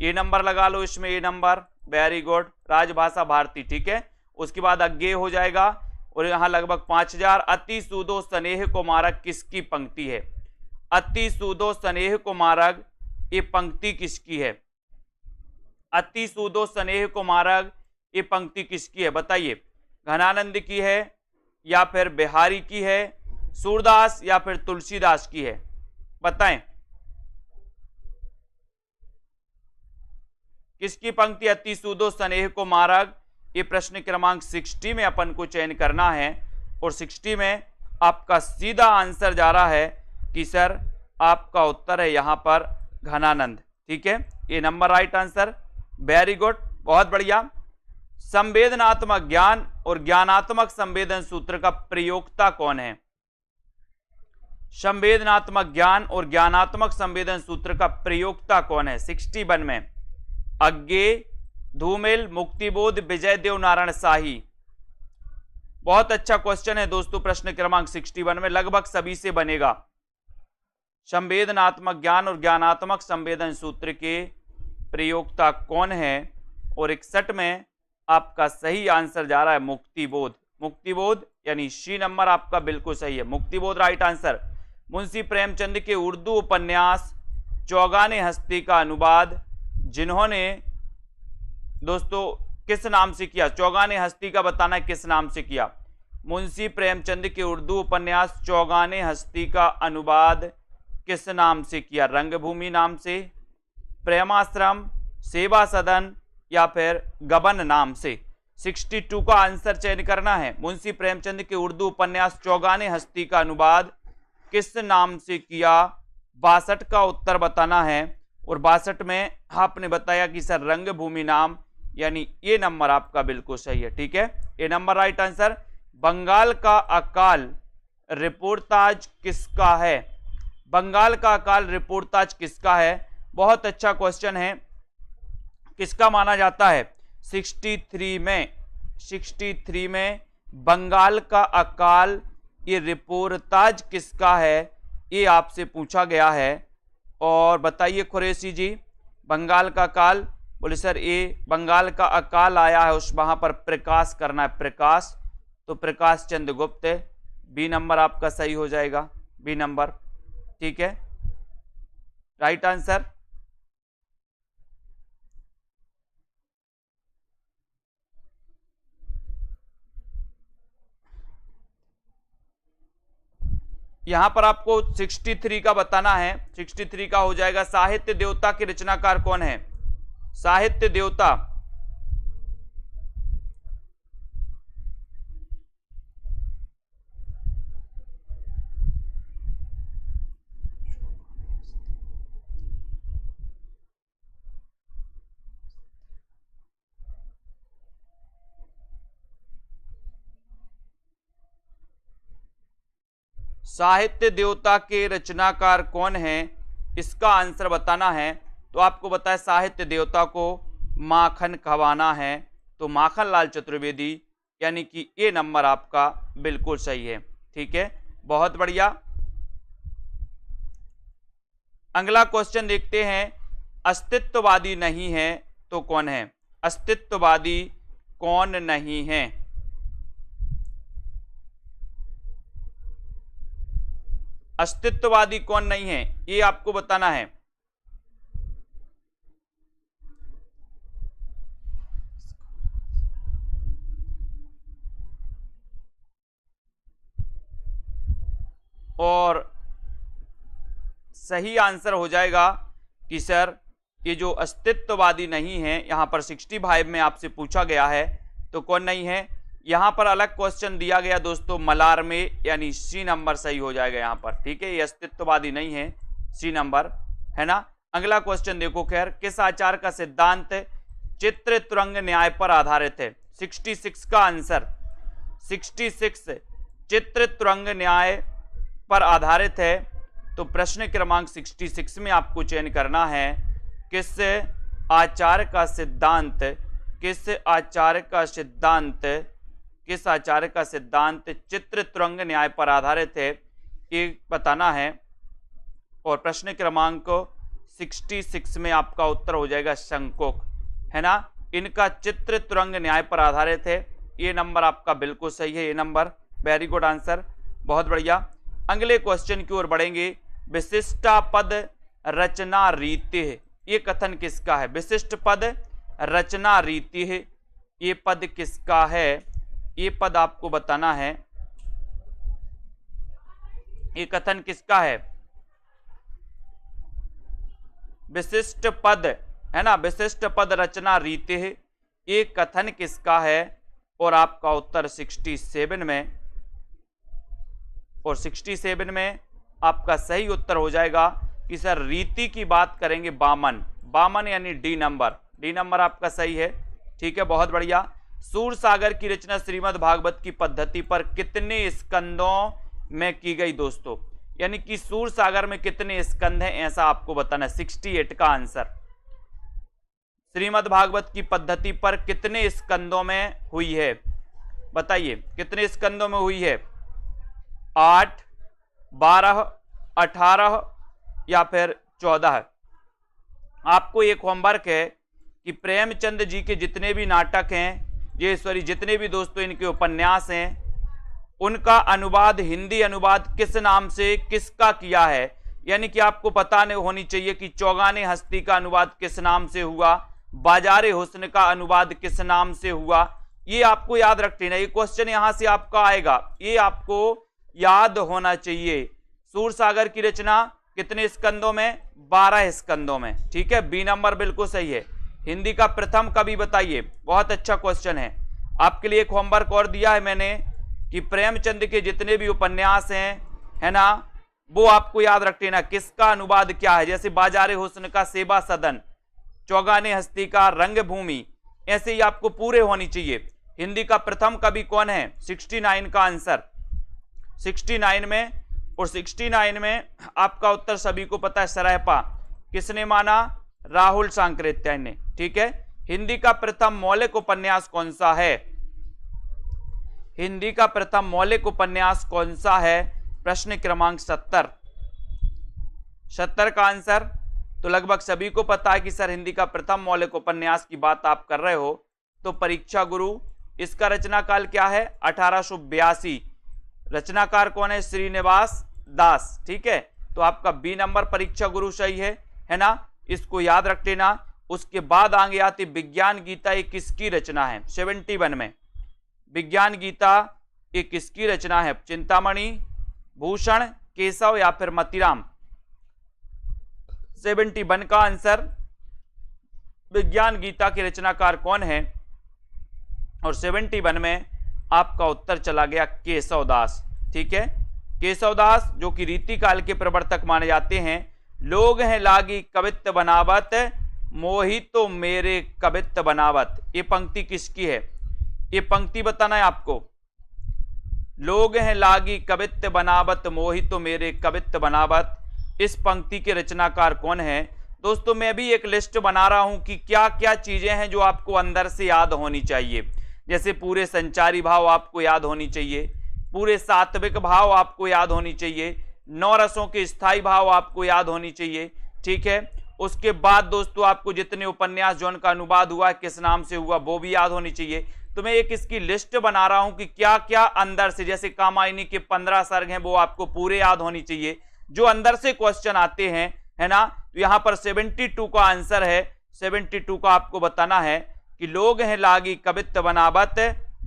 ए नंबर लगा लो इसमें, ए नंबर। वेरी गुड, राजभाषा भारती। ठीक है, उसके बाद अज्ञेय हो जाएगा। और यहां लगभग 5000। अति सूदो स्नेह को मारक किसकी पंक्ति है? अति सूदो स्नेह को मारक ये पंक्ति किसकी है? अति सूदो स्नेह को मारक ये पंक्ति किसकी है? बताइए। घनानंद की है या फिर बिहारी की है, सूरदास या फिर तुलसीदास की है? बताएं किसकी पंक्ति अति सूदो स्नेह को मारग? ये प्रश्न क्रमांक 60 में अपन को चयन करना है। और 60 में आपका सीधा आंसर जा रहा है कि सर आपका उत्तर है यहां पर घनानंद। ठीक है, ये number right answer. Very good, बहुत बढ़िया। संवेदनात्मक ज्ञान और ज्ञानात्मक संवेदन सूत्र का प्रयोक्ता कौन है? संवेदनात्मक ज्ञान और ज्ञानात्मक संवेदन सूत्र का प्रयोक्ता कौन है? 61 में अज्ञेय, धूमिल, मुक्तिबोध, विजय देव नारायण शाही। बहुत अच्छा क्वेश्चन है दोस्तों, प्रश्न क्रमांक 61 में लगभग सभी से बनेगा। संवेदनात्मक ज्ञान और ज्ञानात्मक संवेदन सूत्र के प्रयोक्ता कौन है? और 61 में आपका सही आंसर जा रहा है मुक्तिबोध। मुक्तिबोध यानी सी नंबर आपका बिल्कुल सही है, मुक्तिबोध राइट आंसर। मुंशी प्रेमचंद के उर्दू उपन्यास चौगाने हस्ती का अनुवाद जिन्होंने दोस्तों किस नाम से किया? चौगाने हस्ती का बताना है किस नाम से किया। मुंशी प्रेमचंद के उर्दू उपन्यास चौगाने हस्ती का अनुवाद किस नाम से किया? रंगभूमि नाम से, प्रेमाश्रम, सेवा सदन या फिर गबन नाम से? 62 का आंसर चयन करना है। मुंशी प्रेमचंद के उर्दू उपन्यास चौगाने हस्ती का अनुवाद किस नाम से किया? 62 का उत्तर बताना है। और 62 में आपने बताया कि सर रंगभूमि नाम, यानी ये नंबर आपका बिल्कुल सही है। ठीक है, ये नंबर राइट आंसर। बंगाल का अकाल रिपोर्टाज किसका है? बंगाल का अकाल रिपोर्टाज किसका है? बहुत अच्छा क्वेश्चन है। किसका माना जाता है? 63 में बंगाल का अकाल ये रिपोर्टाज किसका है, ये आपसे पूछा गया है। और बताइए कुरैशी जी, बंगाल का अकाल? बोले सर ये बंगाल का अकाल आया है उस वहां पर प्रकाश करना है, प्रकाश, तो प्रकाश चंद्र गुप्त है। बी नंबर आपका सही हो जाएगा, बी नंबर। ठीक है, राइट आंसर। यहां पर आपको 63 का बताना है। 63 का हो जाएगा, साहित्य देवता के रचनाकार कौन है? साहित्य देवता साहित्य देवता के रचनाकार कौन है, इसका आंसर बताना है। तो आपको बताए साहित्य देवता को माखन खवाना है, तो माखन लाल चतुर्वेदी, यानी कि ए नंबर आपका बिल्कुल सही है। ठीक है, बहुत बढ़िया। अगला क्वेश्चन देखते हैं, अस्तित्ववादी नहीं है तो कौन है? अस्तित्ववादी कौन नहीं है? अस्तित्ववादी कौन नहीं है, ये आपको बताना है। और सही आंसर हो जाएगा कि सर ये जो अस्तित्ववादी नहीं है, यहां पर 65 में आपसे पूछा गया है तो कौन नहीं है। यहां पर अलग क्वेश्चन दिया गया दोस्तों मलार में, यानी सी नंबर सही हो जाएगा यहां पर। ठीक है, ये अस्तित्ववादी नहीं है, सी नंबर है ना। अगला क्वेश्चन देखो, खैर किस आचार का सिद्धांत चित्र तुरंग न्याय पर आधारित है? 66 का आंसर, 66 चित्र तुरंग न्याय पर आधारित है। तो प्रश्न क्रमांक 66 में आपको चयन करना है किस आचार का सिद्धांत, किस आचार का सिद्धांत, किस आचार्य का सिद्धांत चित्र तुरंग न्याय पर आधारित है, ये बताना है। और प्रश्न क्रमांक 66 में आपका उत्तर हो जाएगा शंकोक, है ना। इनका चित्र तुरंग न्याय पर आधारित है, ये नंबर आपका बिल्कुल सही है, ये नंबर। वेरी गुड आंसर, बहुत बढ़िया। अगले क्वेश्चन की ओर बढ़ेंगे, विशिष्टा पद रचना रीति है, ये कथन किसका है? विशिष्ट पद रचना रीति है, ये पद किसका है? ये पद आपको बताना है, ये कथन किसका है? विशिष्ट पद है ना, विशिष्ट पद रचना रीति है, ये कथन किसका है? और आपका उत्तर 67 में, और 67 में आपका सही उत्तर हो जाएगा कि सर रीति की बात करेंगे बामन, बामन यानी डी नंबर, डी नंबर आपका सही है। ठीक है, बहुत बढ़िया। सूरसागर की रचना श्रीमद् भागवत की पद्धति पर कितने स्कंदों में की गई दोस्तों? यानी कि सूरसागर में कितने स्कंद हैं, ऐसा आपको बताना है। 68 का आंसर, श्रीमद् भागवत की पद्धति पर कितने स्कंदों में हुई है? बताइए कितने स्कंदों में हुई है? 8, 12, 18 या फिर 14? आपको एक होमवर्क है कि प्रेमचंद जी के जितने भी नाटक हैं, ये सॉरी जितने भी दोस्तों इनके उपन्यास हैं, उनका अनुवाद, हिंदी अनुवाद किस नाम से किसका किया है? यानी कि आपको पता नहीं होनी चाहिए कि चौगाने हस्ती का अनुवाद किस नाम से हुआ, बाजारे हुस्न का अनुवाद किस नाम से हुआ, ये आपको याद रखना है। ये क्वेश्चन यहां से आपका आएगा, ये आपको याद होना चाहिए। सूरसागर की रचना कितने स्कंदों में? 12 स्कंदों में। ठीक है, बी नंबर बिल्कुल सही है। हिंदी का प्रथम कवि बताइए, बहुत अच्छा क्वेश्चन है। आपके लिए एक होमवर्क और दिया है मैंने कि प्रेमचंद के जितने भी उपन्यास हैं, है ना, वो आपको याद रख लेना किसका अनुवाद क्या है। जैसे बाजारे हुस्न का सेवा सदन, चौगाने हस्ती का रंगभूमि, ऐसे ही आपको पूरे होनी चाहिए। हिंदी का प्रथम कवि कौन है? 69 का आंसर, 69 में। और 69 में आपका उत्तर सभी को पता है, सराहपा किसने माना? राहुल सांकृत्यायन ने। ठीक है, हिंदी का प्रथम मौलिक उपन्यास कौन सा है? हिंदी का प्रथम मौलिक उपन्यास कौन सा है? प्रश्न क्रमांक 70, 70 का आंसर। तो लगभग सभी को पता है कि सर हिंदी का प्रथम मौलिक उपन्यास की बात आप कर रहे हो, तो परीक्षा गुरु, इसका रचना काल क्या है? 1882। रचनाकार कौन है? श्रीनिवास दास। ठीक है, तो आपका बी नंबर परीक्षा गुरु सही है। है ना, इसको याद रख लेना। उसके बाद आगे आती विज्ञान गीता, ये किसकी रचना है? 71 में विज्ञान गीता ये किसकी रचना है? चिंतामणि, भूषण, केशव या फिर मतीराम? 71 का आंसर विज्ञान गीता के रचनाकार कौन है? और 71 में आपका उत्तर चला गया केशवदास। ठीक है, केशवदास जो कि रीति काल के प्रवर्तक माने जाते हैं। लोग हैं लागी कवित्त बनावत, मोही तो मेरे कवित्त बनावत, ये पंक्ति किसकी है? ये पंक्ति बताना है आपको। लोग हैं लागी कवित्त बनावत, मोही तो मेरे कवित्त बनावत, इस पंक्ति के रचनाकार कौन है? दोस्तों मैं भी एक लिस्ट बना रहा हूं कि क्या क्या चीजें हैं जो आपको अंदर से याद होनी चाहिए। जैसे पूरे संचारी भाव आपको याद होनी चाहिए, पूरे सात्विक भाव आपको याद होनी चाहिए, 9 रसों के स्थायी भाव आपको याद होनी चाहिए। ठीक है, उसके बाद दोस्तों आपको जितने उपन्यास जो उनका अनुवाद हुआ किस नाम से हुआ वो भी याद होनी चाहिए। तो मैं एक इसकी लिस्ट बना रहा हूं कि क्या क्या अंदर से, जैसे कामायनी के 15 सर्ग हैं वो आपको पूरे याद होनी चाहिए, जो अंदर से क्वेश्चन आते हैं, है ना। तो यहां पर 72 का आंसर है। 72 का आपको बताना है कि लोग हैं लागी कवित्त बनावत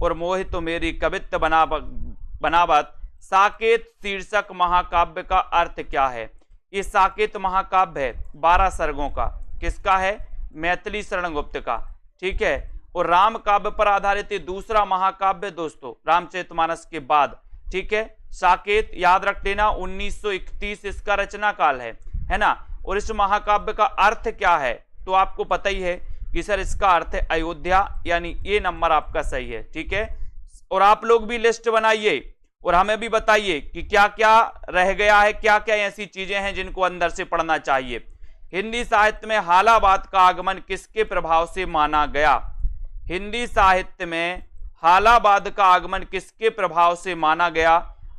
और मोह तो मेरी कवित्त बनावत, साकेत शीर्षक महाकाव्य का अर्थ क्या है? ये साकेत महाकाव्य है 12 सर्गों का, किसका है? मैथिली शरण गुप्त का। ठीक है, और राम काव्य पर आधारित दूसरा महाकाव्य दोस्तों रामचरितमानस के बाद। ठीक है, साकेत याद रख लेना, 1931 इसका रचना काल है ना। और इस महाकाव्य का अर्थ क्या है? तो आपको पता ही है कि सर इसका अर्थ है अयोध्या, यानी ये नंबर आपका सही है। ठीक है, और आप लोग भी लिस्ट बनाइए और हमें भी बताइए कि क्या क्या रह गया है, क्या क्या ऐसी चीजें हैं जिनको अंदर से पढ़ना चाहिए। हिंदी साहित्य में हालाबाद का आगमन किसके प्रभाव से माना गया? हिंदी साहित्य में हालाबाद का आगमन किसके प्रभाव से माना गया?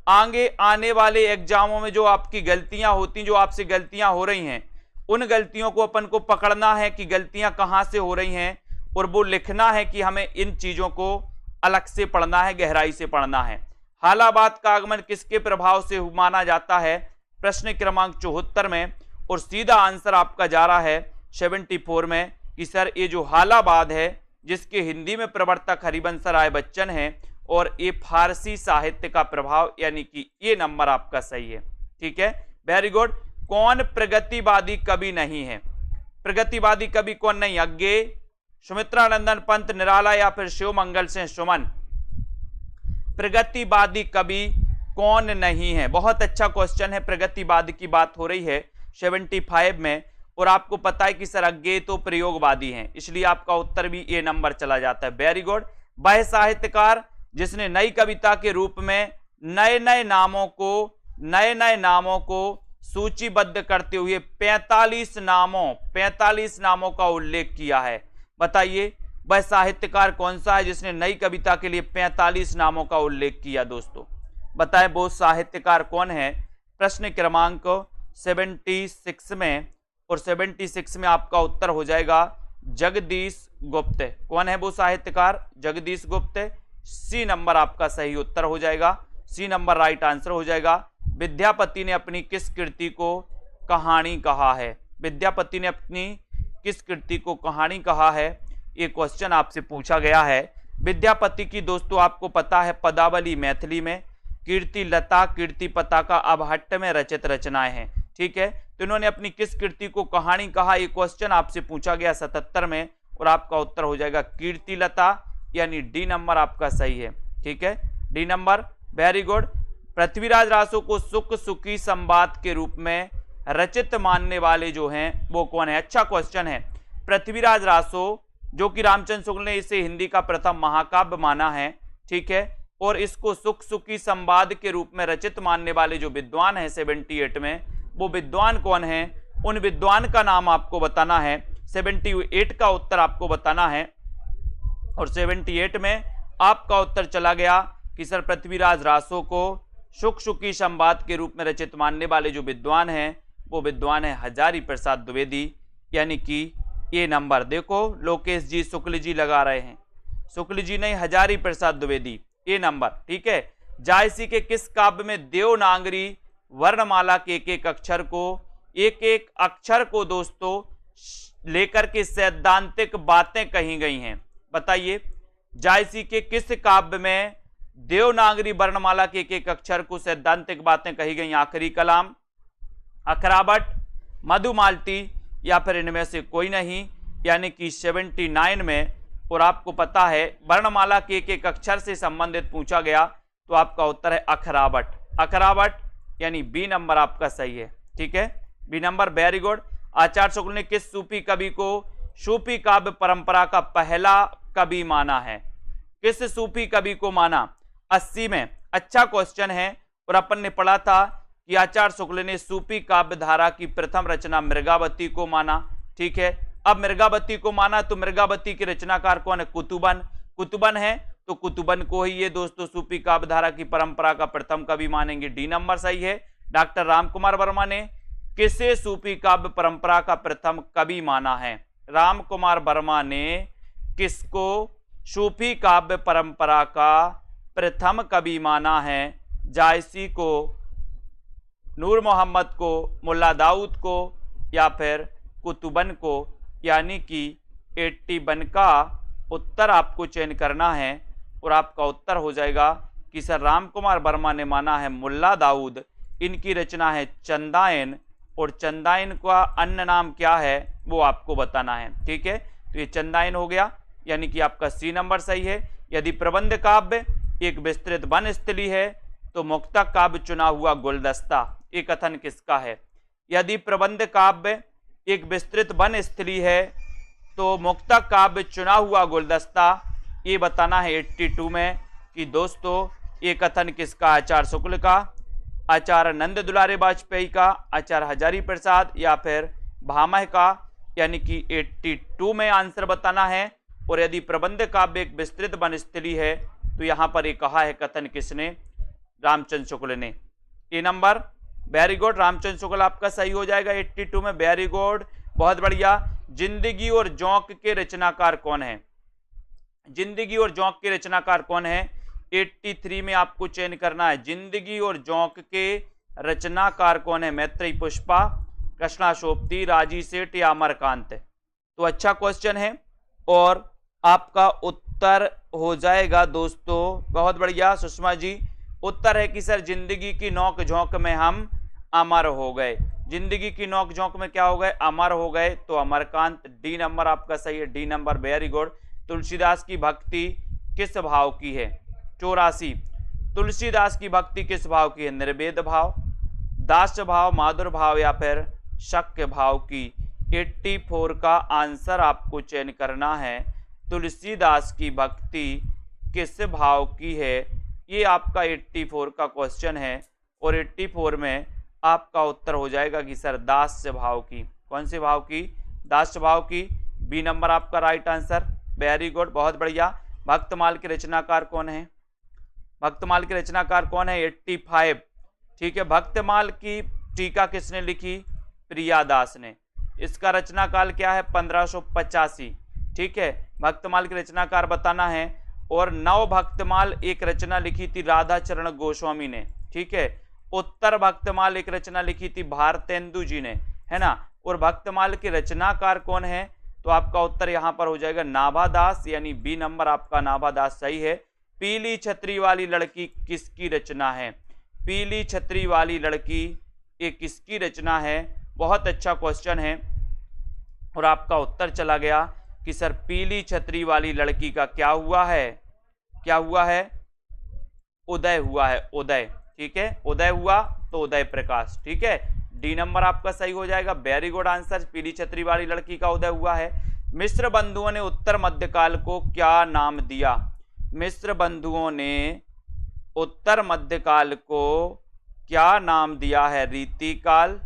आगे आने वाले एग्जामों में जो आपकी गलतियां होती, जो आपसे गलतियां हो रही हैं, उन गलतियों को अपन को पकड़ना है कि गलतियां कहां से हो रही हैं, और वो लिखना है कि हमें इन चीजों को अलग से पढ़ना है, गहराई से पढ़ना है। हालाबाद का आगमन किसके प्रभाव से माना जाता है? प्रश्न क्रमांक 74 में, और सीधा आंसर आपका जा रहा है 74 में कि सर ये जो हालाबाद है जिसके हिंदी में प्रवर्तक हरिवंश राय बच्चन है, और ये फारसी साहित्य का प्रभाव, यानी कि ये नंबर आपका सही है। ठीक है, वेरी गुड। कौन प्रगतिवादी कवि नहीं है? प्रगतिवादी कवि कौन नहीं? अज्ञे, सुमित्रानंदन पंत, निराला या फिर शिवमंगल सिंह सुमन? प्रगतिवादी कवि कौन नहीं है? बहुत अच्छा क्वेश्चन है। प्रगतिवादी की बात हो रही है 75 में, और आपको पता है कि सर अज्ञे तो प्रयोगवादी हैं, इसलिए आपका उत्तर भी ये नंबर चला जाता है। Very good. वह साहित्यकार जिसने नई कविता के रूप में नए नए नामों को सूचीबद्ध करते हुए 45 नामों का उल्लेख किया है? बताइए वह साहित्यकार कौन सा है जिसने नई कविता के लिए 45 नामों का उल्लेख किया? दोस्तों बताएं वो साहित्यकार कौन है? प्रश्न क्रमांक 76 में, और 76 में आपका उत्तर हो जाएगा जगदीश गुप्त। कौन है वो साहित्यकार? जगदीश गुप्त। सी नंबर आपका सही उत्तर हो जाएगा, सी नंबर राइट आंसर हो जाएगा। विद्यापति ने अपनी किस कृति को कहानी कहा है? विद्यापति ने अपनी किस कृति को कहानी कहा है? ये क्वेश्चन आपसे पूछा गया है। विद्यापति की दोस्तों आपको पता है पदावली मैथिली में, कीर्ति लता, कीर्ति पताका, अबहट्ट में रचित रचनाएं हैं। ठीक है, तो इन्होंने अपनी किस कृति को कहानी कहा? ये क्वेश्चन आपसे पूछा गया 77 में, और आपका उत्तर हो जाएगा कीर्ति लता, यानी डी नंबर आपका सही है। ठीक है, D number, very good. Prithviraj Raso को सुख सुखी संवाद के रूप में रचित मानने वाले जो हैं वो कौन है? अच्छा क्वेश्चन है। पृथ्वीराज रासो जो कि रामचंद्र शुक्ल ने इसे हिंदी का प्रथम महाकाव्य माना है। ठीक है, और इसको सुख सुखी संवाद के रूप में रचित मानने वाले जो विद्वान है 78 में, वो विद्वान कौन है? उन विद्वान का नाम आपको बताना है। 78 का उत्तर आपको बताना है, और 78 में आपका उत्तर चला गया कि सर पृथ्वीराज रासो को सुख सुखी संवाद के रूप में रचित मानने वाले जो विद्वान हैं वो विद्वान है हजारी प्रसाद द्विवेदी, यानी कि ये नंबर देखो लोकेश जी, शुक्ल जी लगा रहे हैं, शुक्ल जी नहीं हजारी प्रसाद द्विवेदी, ये नंबर। ठीक है, जायसी के किस काव्य में देवनागरी वर्णमाला के एक अक्षर को एक एक अक्षर को दोस्तों लेकर के सैद्धांतिक बातें कही गई हैं। बताइए, जायसी के किस काव्य में देवनागरी वर्णमाला के एक एक अक्षर को सैद्धांतिक बातें कही गई? आखिरी कलाम, अखरावट, मधुमालती या फिर इनमें से कोई नहीं, यानी कि 79 में। और आपको पता है वर्णमाला के एक एक अक्षर से संबंधित पूछा गया तो आपका उत्तर है अखरावट। अखरावट यानी बी नंबर आपका सही है। ठीक है, बी नंबर, वेरी गुड। आचार्य शुक्ल ने किस सूफी कवि को सूफी काव्य परंपरा का पहला कवि माना है? किस सूफी कवि को माना? 80 में। अच्छा क्वेश्चन है। और अपन ने पढ़ा था कि आचार्य शुक्ल ने सूफी काव्य धारा की प्रथम रचना मृगावती को माना। ठीक है, अब मृगावती को माना तो मृगावती के रचनाकार कौन है? कुतुबन। कुतुबन है तो कुतुबन को ही ये दोस्तों सूफी काव्य धारा की परंपरा का प्रथम कवि मानेंगे। डी नंबर सही है। डॉक्टर रामकुमार वर्मा ने किसे सूफी काव्य परंपरा का प्रथम कवि माना है? रामकुमार वर्मा ने किसको सूफी काव्य परंपरा का प्रथम कवि माना है? जायसी को, नूर मोहम्मद को, मुल्ला दाऊद को या फिर कुतुबन को? यानी कि 81 का उत्तर आपको चयन करना है और आपका उत्तर हो जाएगा कि सर रामकुमार वर्मा ने माना है मुल्ला दाऊद। इनकी रचना है चंदायन और चंदायन का अन्य नाम क्या है वो आपको बताना है। ठीक है, तो ये चंदायन हो गया, यानी कि आपका सी नंबर सही है। यदि प्रबंध काव्य एक विस्तृत वन स्थली है तो मुक्तक काव्य चुना हुआ गुलदस्ता, ये कथन किसका है? यदि प्रबंध काव्य एक विस्तृत वन स्थली है तो मुक्तक काव्य चुना हुआ गुलदस्ता, ये बताना है 82 में कि दोस्तों ये कथन किसका? आचार्य शुक्ल का, आचार्य नंद दुलारे वाजपेयी का, आचार्य हजारी प्रसाद या फिर भामह का? यानी कि 82 में आंसर बताना है। और यदि प्रबंध काव्य एक विस्तृत वन स्थली है तो यहां पर ये कहा है कथन किसने? रामचंद्र शुक्ल ने। ए number, very good. Ramchandra Shukla आपका सही हो जाएगा 82 में। वेरी गुड, बहुत बढ़िया। जिंदगी और जोंक के रचनाकार कौन है? जिंदगी और जोंक के रचनाकार कौन है? 83 में आपको चयन करना है। जिंदगी और जोंक के रचनाकार कौन है? मैत्रेयी पुष्पा, कृष्णा शोभती, राजी सेठ या अमरकांत? तो अच्छा क्वेश्चन है और आपका उत्तर हो जाएगा दोस्तों, बहुत बढ़िया सुषमा जी। उत्तर है कि सर जिंदगी की नोक झोंक में हम अमर हो गए। जिंदगी की नोक झोंक में क्या हो गए? अमर हो गए, तो अमरकांत। डी नंबर आपका सही है। D number, very good. Tulsidas की भक्ति किस भाव की है? 84। तुलसीदास की भक्ति किस भाव की है? निर्वेद भाव, दास भाव, माधुर भाव या फिर शक्य भाव की? 84 का आंसर आपको चयन करना है। तुलसीदास की भक्ति किस भाव की है? ये आपका 84 का क्वेश्चन है और 84 में आपका उत्तर हो जाएगा कि सर दास्य भाव की। कौन से भाव की? दास्य भाव की। बी नंबर आपका राइट आंसर, वेरी गुड, बहुत बढ़िया। भक्तमाल के रचनाकार कौन है? भक्तमाल के रचनाकार कौन है? 85। ठीक है, भक्तमाल की टीका किसने लिखी? प्रियादास ने। इसका रचनाकाल क्या है? 1585। ठीक है, भक्तमाल के रचनाकार बताना है। और नव भक्तमाल एक रचना लिखी थी राधा चरण गोस्वामी ने। ठीक है, उत्तर भक्तमाल एक रचना लिखी थी भारतेंदु जी ने, है ना। और भक्तमाल के रचनाकार कौन है? तो आपका उत्तर यहां पर हो जाएगा नाभादास, यानी बी नंबर आपका नाभादास सही है। पीली छतरी वाली लड़की किसकी रचना है? पीली छतरी वाली लड़की ये किसकी रचना है? बहुत अच्छा क्वेश्चन है और आपका उत्तर चला गया कि सर पीली छतरी वाली लड़की का क्या हुआ है? क्या हुआ है? उदय हुआ है, उदय। ठीक है, उदय हुआ तो उदय प्रकाश। ठीक है, डी नंबर आपका सही हो जाएगा, वेरी गुड आंसर। पीली छतरी वाली लड़की का उदय हुआ है। मिस्र बंधुओं ने उत्तर मध्यकाल को क्या नाम दिया? मिस्र बंधुओं ने उत्तर मध्यकाल को क्या नाम दिया है? रीति काल,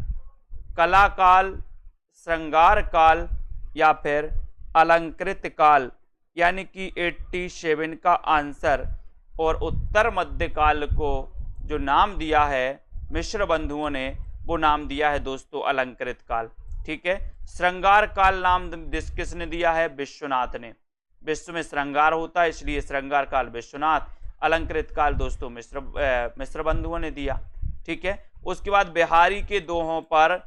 कला काल, श्रृंगार काल या फिर अलंकृत काल? यानी कि 87 का आंसर। और उत्तर मध्यकाल को जो नाम दिया है मिश्र बंधुओं ने, वो नाम दिया है दोस्तों अलंकृत काल। ठीक है, श्रृंगार काल नाम किसने दिया है? विश्वनाथ ने। विश्व में श्रृंगार होता है इसलिए श्रृंगार काल विश्वनाथ, अलंकृत काल दोस्तों मिश्र बंधुओं ने दिया। ठीक है, उसके बाद बिहारी के दोहों पर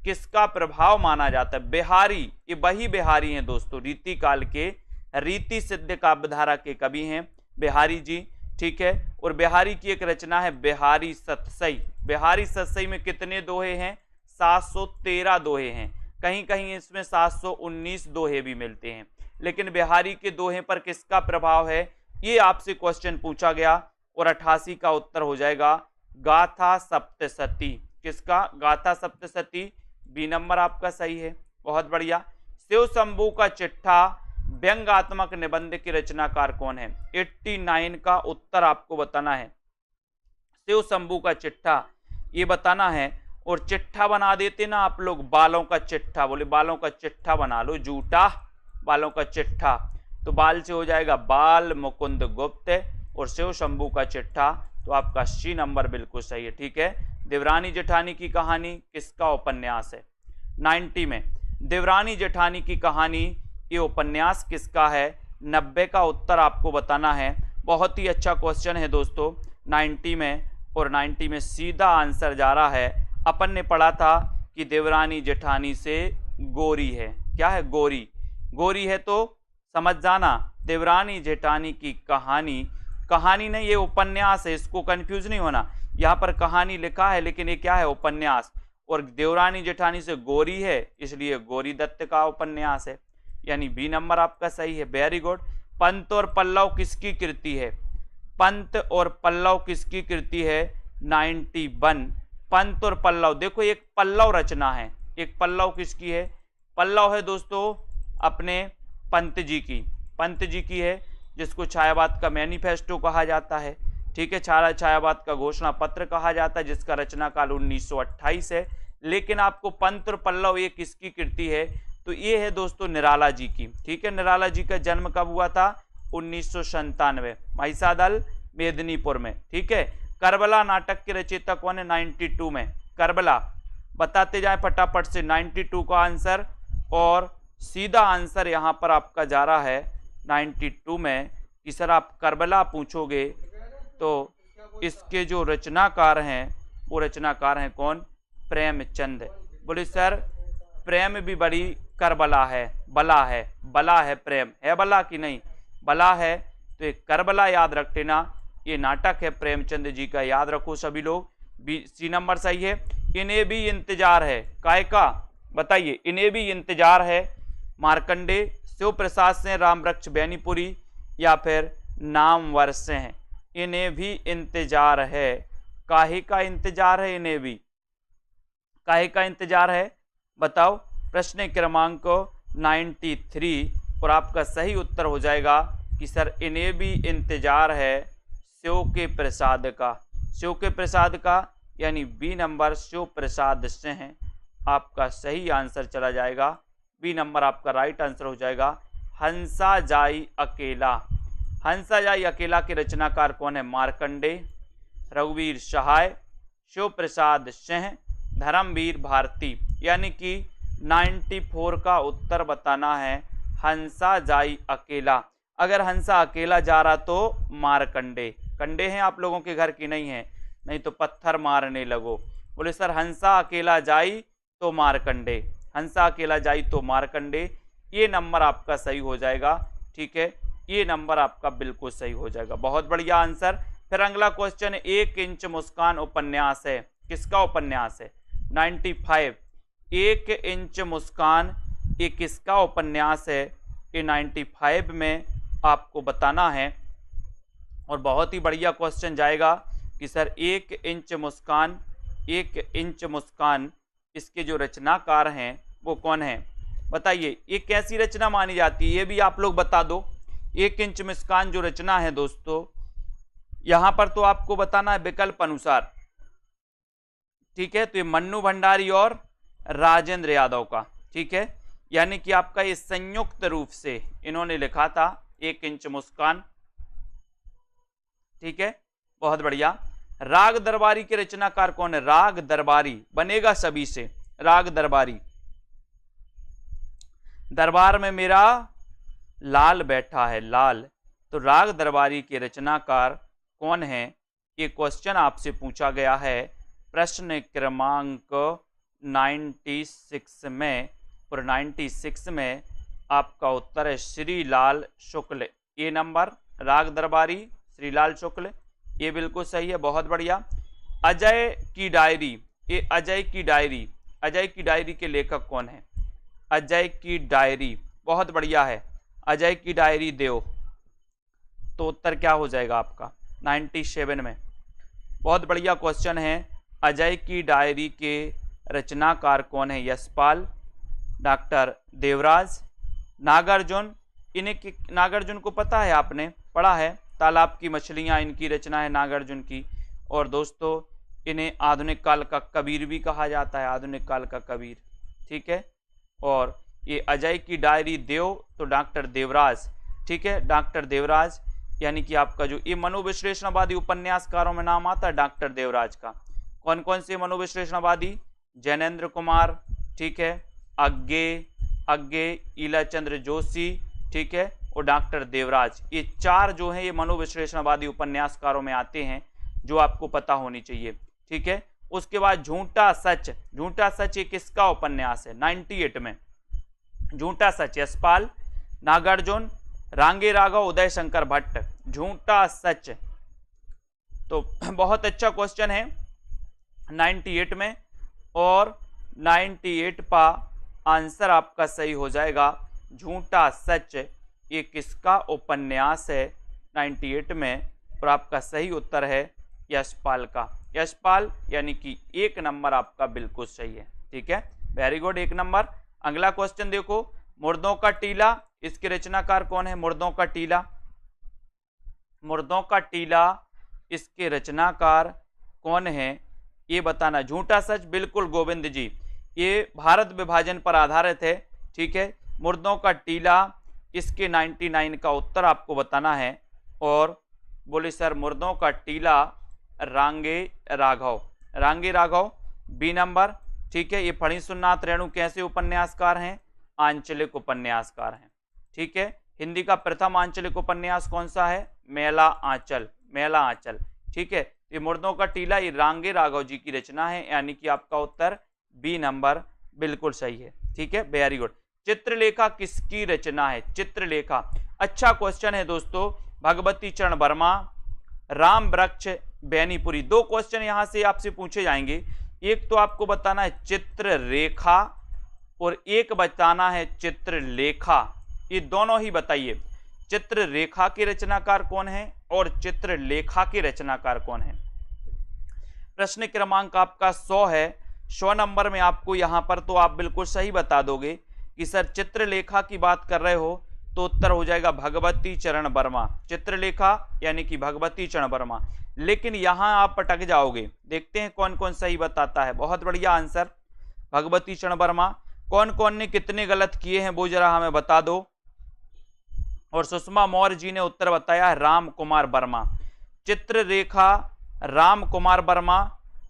किसका प्रभाव माना जाता है? बिहारी, ये वही बिहारी हैं दोस्तों, रीति काल के रीति सिद्ध काव्यधारा के कवि हैं बिहारी जी, ठीक है। और बिहारी की एक रचना है बिहारी सतसई। बिहारी सतसई में कितने दोहे हैं? 713 दोहे हैं, कहीं कहीं इसमें 719 दोहे भी मिलते हैं, लेकिन बिहारी के दोहे पर किसका प्रभाव है, ये आपसे क्वेश्चन पूछा गया और 88 का उत्तर हो जाएगा गाथा सप्तशती। किसका? गाथा सप्तशती, बी नंबर आपका सही है। बहुत बढ़िया। शिव शंभू का चिट्ठा व्यंग्यात्मक निबंध के रचनाकार कौन है? 89 का उत्तर आपको बताना है। शिव शंभू का चिट्ठा ये बताना है, और चिट्ठा बना देते ना आप लोग, बालों का चिट्ठा, बोले बालों का चिट्ठा बना लो, जूटा बालों का चिट्ठा, तो बाल से हो जाएगा बाल मुकुंद गुप्त, और शिव शंभू का चिट्ठा, तो आपका सी नंबर बिल्कुल सही है, ठीक है। देवरानी जेठानी की कहानी किसका उपन्यास है? 90 में देवरानी जेठानी की कहानी, ये उपन्यास किसका है? 90 का उत्तर आपको बताना है। बहुत ही अच्छा क्वेश्चन है दोस्तों 90 में, और 90 में सीधा आंसर जा रहा है। अपन ने पढ़ा था कि देवरानी जेठानी से गोरी है। क्या है? गोरी। गोरी है तो समझ जाना, देवरानी जेठानी की कहानी, कहानी नहीं ये उपन्यास है, इसको कंफ्यूज नहीं होना। यहाँ पर कहानी लिखा है लेकिन ये क्या है? उपन्यास। और देवरानी जेठानी से गोरी है, इसलिए गोरी दत्त का उपन्यास है, यानी बी नंबर आपका सही है। Very good. पंत और पल्लव किसकी कृति है? पंत और पल्लव किसकी कृति है? 91। पंत और पल्लव, देखो एक पल्लव रचना है, एक पल्लव किसकी है? पल्लव है दोस्तों अपने पंत जी की, पंत जी की है, जिसको छायावाद का मैनिफेस्टो कहा जाता है, ठीक है। छायावाद का घोषणा पत्र कहा जाता है, जिसका रचना काल 1928 है। लेकिन आपको पंत और पल्लव ये किसकी कृति है? तो ये है दोस्तों निराला जी की, ठीक है। निराला जी का जन्म कब हुआ था? 1997, महिषादल मेदिनीपुर में, ठीक है। करबला नाटक के रचयिता कौन है? 92 में करबला। बताते जाए फटाफट से 92 का आंसर, और सीधा आंसर यहाँ पर आपका जा रहा है 92 में कि सर आप करबला पूछोगे तो इसके जो रचनाकार हैं वो रचनाकार हैं कौन? प्रेमचंद। बोले सर प्रेम भी बड़ी करबला है, बला है, बला है, प्रेम है बला कि नहीं? बला है, तो ये करबला याद रख लेना, ये नाटक है प्रेमचंद जी का, याद रखो सभी लोग। बी सी नंबर सही है। इन्हें भी इंतजार है, काय का? बताइए। इन्हें भी इंतजार है मार्कंडे, शिव प्रसाद से, रामवृक्ष बैनीपुरी, या फिर नामवर से हैं? इन्हें भी इंतजार है। काहे का इंतजार है? इन्हें भी काहे का इंतजार है? बताओ। प्रश्न क्रमांक 93, और आपका सही उत्तर हो जाएगा कि सर इन्हें भी इंतजार है शिव के प्रसाद का। शिव के प्रसाद का यानी बी नंबर शिव प्रसाद से हैं, आपका सही आंसर चला जाएगा। बी नंबर आपका राइट आंसर हो जाएगा। हंसा जाई अकेला। हंसा जाई अकेला के रचनाकार कौन है? मार्कंडे, रघुवीर सहाय, शिव प्रसाद सिंह, धर्मवीर भारती, यानी कि 94 का उत्तर बताना है हंसा जाई अकेला। अगर हंसा अकेला जा रहा तो मारकंडे, कंडे हैं आप लोगों के घर की नहीं है, नहीं तो पत्थर मारने लगो। बोले सर हंसा अकेला जाई तो मारकंडे, हंसा अकेला जाई तो मारकंडे, ये नंबर आपका सही हो जाएगा, ठीक है, ये नंबर आपका बिल्कुल सही हो जाएगा। बहुत बढ़िया आंसर। फिर अगला क्वेश्चन, 1 इंच मुस्कान उपन्यास है, किसका उपन्यास है? 95। 1 इंच मुस्कान ये किसका उपन्यास है? ये 95 में आपको बताना है। और बहुत ही बढ़िया क्वेश्चन जाएगा कि सर 1 इंच मुस्कान, 1 इंच मुस्कान इसके जो रचनाकार हैं वो कौन है? बताइए ये कैसी रचना मानी जाती है, ये भी आप लोग बता दो। 1 इंच मुस्कान जो रचना है दोस्तों, यहां पर तो आपको बताना है विकल्प अनुसार, ठीक है। तो ये मन्नू भंडारी और राजेंद्र यादव का, ठीक है, यानी कि आपका ये संयुक्त रूप से इन्होंने लिखा था 1 इंच मुस्कान, ठीक है, बहुत बढ़िया। राग दरबारी के रचनाकार कौन है? राग दरबारी बनेगा सभी से, राग दरबारी। दरबार में मेरा लाल बैठा है, लाल, तो राग दरबारी के रचनाकार कौन है? ये क्वेश्चन आपसे पूछा गया है प्रश्न क्रमांक 96 में, और 96 में आपका उत्तर है श्रीलाल शुक्ल। ए नंबर, राग दरबारी श्रीलाल शुक्ल, ये बिल्कुल सही है, बहुत बढ़िया। अजय की डायरी, ये अजय की डायरी, अजय की डायरी के लेखक कौन है? अजय की डायरी, बहुत बढ़िया है, अजय की डायरी देव। तो उत्तर क्या हो जाएगा आपका 97 में? बहुत बढ़िया क्वेश्चन है। अजय की डायरी के रचनाकार कौन है? यशपाल, डॉक्टर देवराज, नागार्जुन। इन्हें नागार्जुन को पता है, आपने पढ़ा है, तालाब की मछलियां इनकी रचना है नागार्जुन की। और दोस्तों इन्हें आधुनिक काल का कबीर भी कहा जाता है, आधुनिक काल का कबीर, ठीक है। और ये अजय की डायरी देव, तो डॉक्टर देवराज, ठीक है, डॉक्टर देवराज, यानी कि आपका जो ये मनोविश्लेषणवादी उपन्यासकारों में नाम आता है डॉक्टर देवराज का। कौन कौन से मनोविश्लेषणवादी? जैनेन्द्र कुमार, ठीक है, अग्गे, ईलाचंद्र जोशी, ठीक है, और डॉक्टर देवराज। ये चार जो है ये मनोविश्लेषणवादी उपन्यासकारों में आते हैं, जो आपको पता होनी चाहिए, ठीक है। उसके बाद झूठा सच, झूठा सच ये किसका उपन्यास है? 98 में झूठा सच, यशपाल, नागार्जुन, रांगे राघव, उदय शंकर भट्ट, झूठा सच। तो बहुत अच्छा क्वेश्चन है 98 में, और 98 का आंसर आपका सही हो जाएगा झूठा सच। ये किसका उपन्यास है 98 में? और आपका सही उत्तर है यशपाल का, यशपाल, यानी कि 1 नंबर आपका बिल्कुल सही है, ठीक है, वेरी गुड, 1 नंबर। अगला क्वेश्चन देखो, मुर्दों का टीला, इसके रचनाकार कौन है? मुर्दों का टीला, मुर्दों का टीला, इसके रचनाकार कौन है ये बताना। झूठा सच, बिल्कुल गोविंद जी, ये भारत विभाजन पर आधारित है, ठीक है। मुर्दों का टीला, इसके 99 का उत्तर आपको बताना है। और बोले सर मुर्दों का टीला रांगे राघव, रांगे राघव, बी नंबर, ठीक है। ये फणीसुरनाथ रेणु कैसे उपन्यासकार हैं? आंचलिक उपन्यासकार हैं, ठीक है। हिंदी का प्रथम आंचलिक उपन्यास कौन सा है? मेला आंचल, मेला आंचल, ठीक है। ये मुर्दों का टीला ये रांगे राघव जी की रचना है, यानी कि आपका उत्तर बी नंबर बिल्कुल सही है, ठीक है, वेरी गुड। चित्रलेखा किसकी रचना है? चित्रलेखा, अच्छा क्वेश्चन है दोस्तों। भगवती चरण वर्मा, राम वृक्ष बैनीपुरी। 2 क्वेश्चन यहां से आपसे पूछे जाएंगे, एक तो आपको बताना है चित्ररेखा और एक बताना है चित्रलेखा, ये दोनों ही बताइए। चित्ररेखा के रचनाकार कौन है और चित्रलेखा के रचनाकार कौन है? प्रश्न क्रमांक आपका 100 है। 100 नंबर में आपको यहां पर तो आप बिल्कुल सही बता दोगे कि सर चित्रलेखा की बात कर रहे हो, तो उत्तर हो जाएगा भगवती चरण वर्मा, चित्रलेखा यानी कि भगवती चरण वर्मा। लेकिन यहां आप पटक जाओगे, देखते हैं कौन कौन सही बताता है। बहुत बढ़िया आंसर, भगवती चरण वर्मा। कौन कौन ने कितने गलत किए हैं वो जरा हमें बता दो। और सुषमा मौर्य जी ने उत्तर बताया है राम कुमार वर्मा। चित्ररेखा राम कुमार वर्मा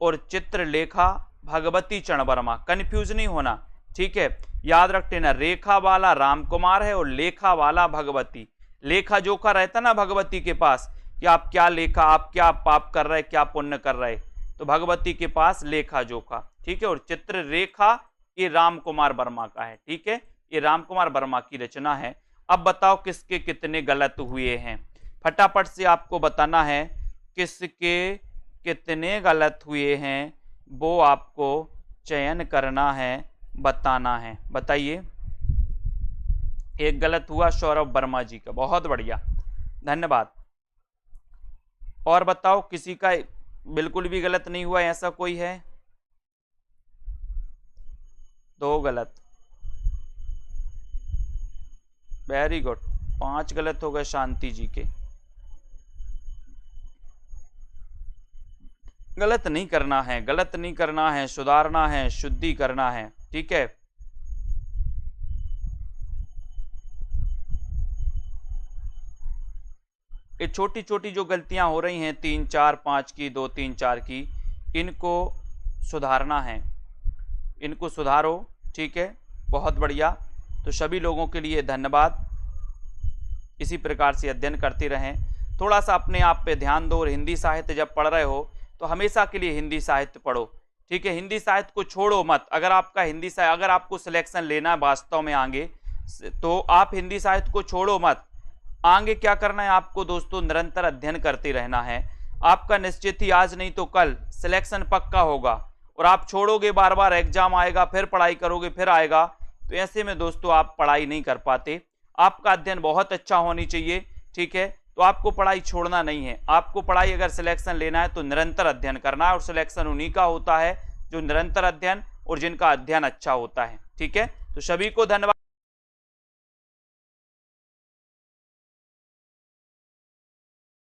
और चित्रलेखा भगवती चरण वर्मा, कंफ्यूज नहीं होना, ठीक है, याद रखते ना, रेखा वाला राम कुमार है और लेखा वाला भगवती। लेखा जोखा रहता ना भगवती के पास कि आप क्या लेखा, आप क्या पाप कर रहे, क्या पुण्य कर रहे, तो भगवती के पास लेखा जोखा, ठीक है। और चित्ररेखा ये राम कुमार वर्मा का है, ठीक है, ये राम कुमार वर्मा की रचना है। अब बताओ किसके कितने गलत हुए हैं, फटाफट से आपको बताना है किसके कितने गलत हुए हैं, वो आपको चयन करना है, बताना है, बताइए। एक गलत हुआ सौरभ वर्मा जी का, बहुत बढ़िया, धन्यवाद। और बताओ किसी का बिल्कुल भी गलत नहीं हुआ, ऐसा कोई है? 2 गलत, वेरी गुड। 5 गलत हो गए शांति जी के। गलत नहीं करना है, गलत नहीं करना है, सुधारना है, शुद्धि करना है, ठीक है। ये छोटी छोटी जो गलतियां हो रही हैं 3 4 5 की, 2 3 4 की, इनको सुधारना है, इनको सुधारो, ठीक है, बहुत बढ़िया। तो सभी लोगों के लिए धन्यवाद, इसी प्रकार से अध्ययन करते रहें, थोड़ा सा अपने आप पे ध्यान दो। और हिंदी साहित्य जब पढ़ रहे हो तो हमेशा के लिए हिंदी साहित्य पढ़ो, ठीक है, हिंदी साहित्य को छोड़ो मत। अगर आपका हिंदी साहित्य, अगर आपको सिलेक्शन लेना है वास्तव में आगे, तो आप हिंदी साहित्य को छोड़ो मत। आगे क्या करना है आपको दोस्तों, निरंतर अध्ययन करते रहना है। आपका निश्चित ही आज नहीं तो कल सिलेक्शन पक्का होगा। और आप छोड़ोगे, बार बार एग्जाम आएगा, फिर पढ़ाई करोगे, फिर आएगा, तो ऐसे में दोस्तों आप पढ़ाई नहीं कर पाते। आपका अध्ययन बहुत अच्छा होनी चाहिए, ठीक है। तो आपको पढ़ाई छोड़ना नहीं है। आपको पढ़ाई अगर सिलेक्शन लेना है तो निरंतर अध्ययन करना है, और सिलेक्शन उन्हीं का होता है जो निरंतर अध्ययन और जिनका अध्ययन अच्छा होता है, ठीक है। तो सभी को धन्यवाद।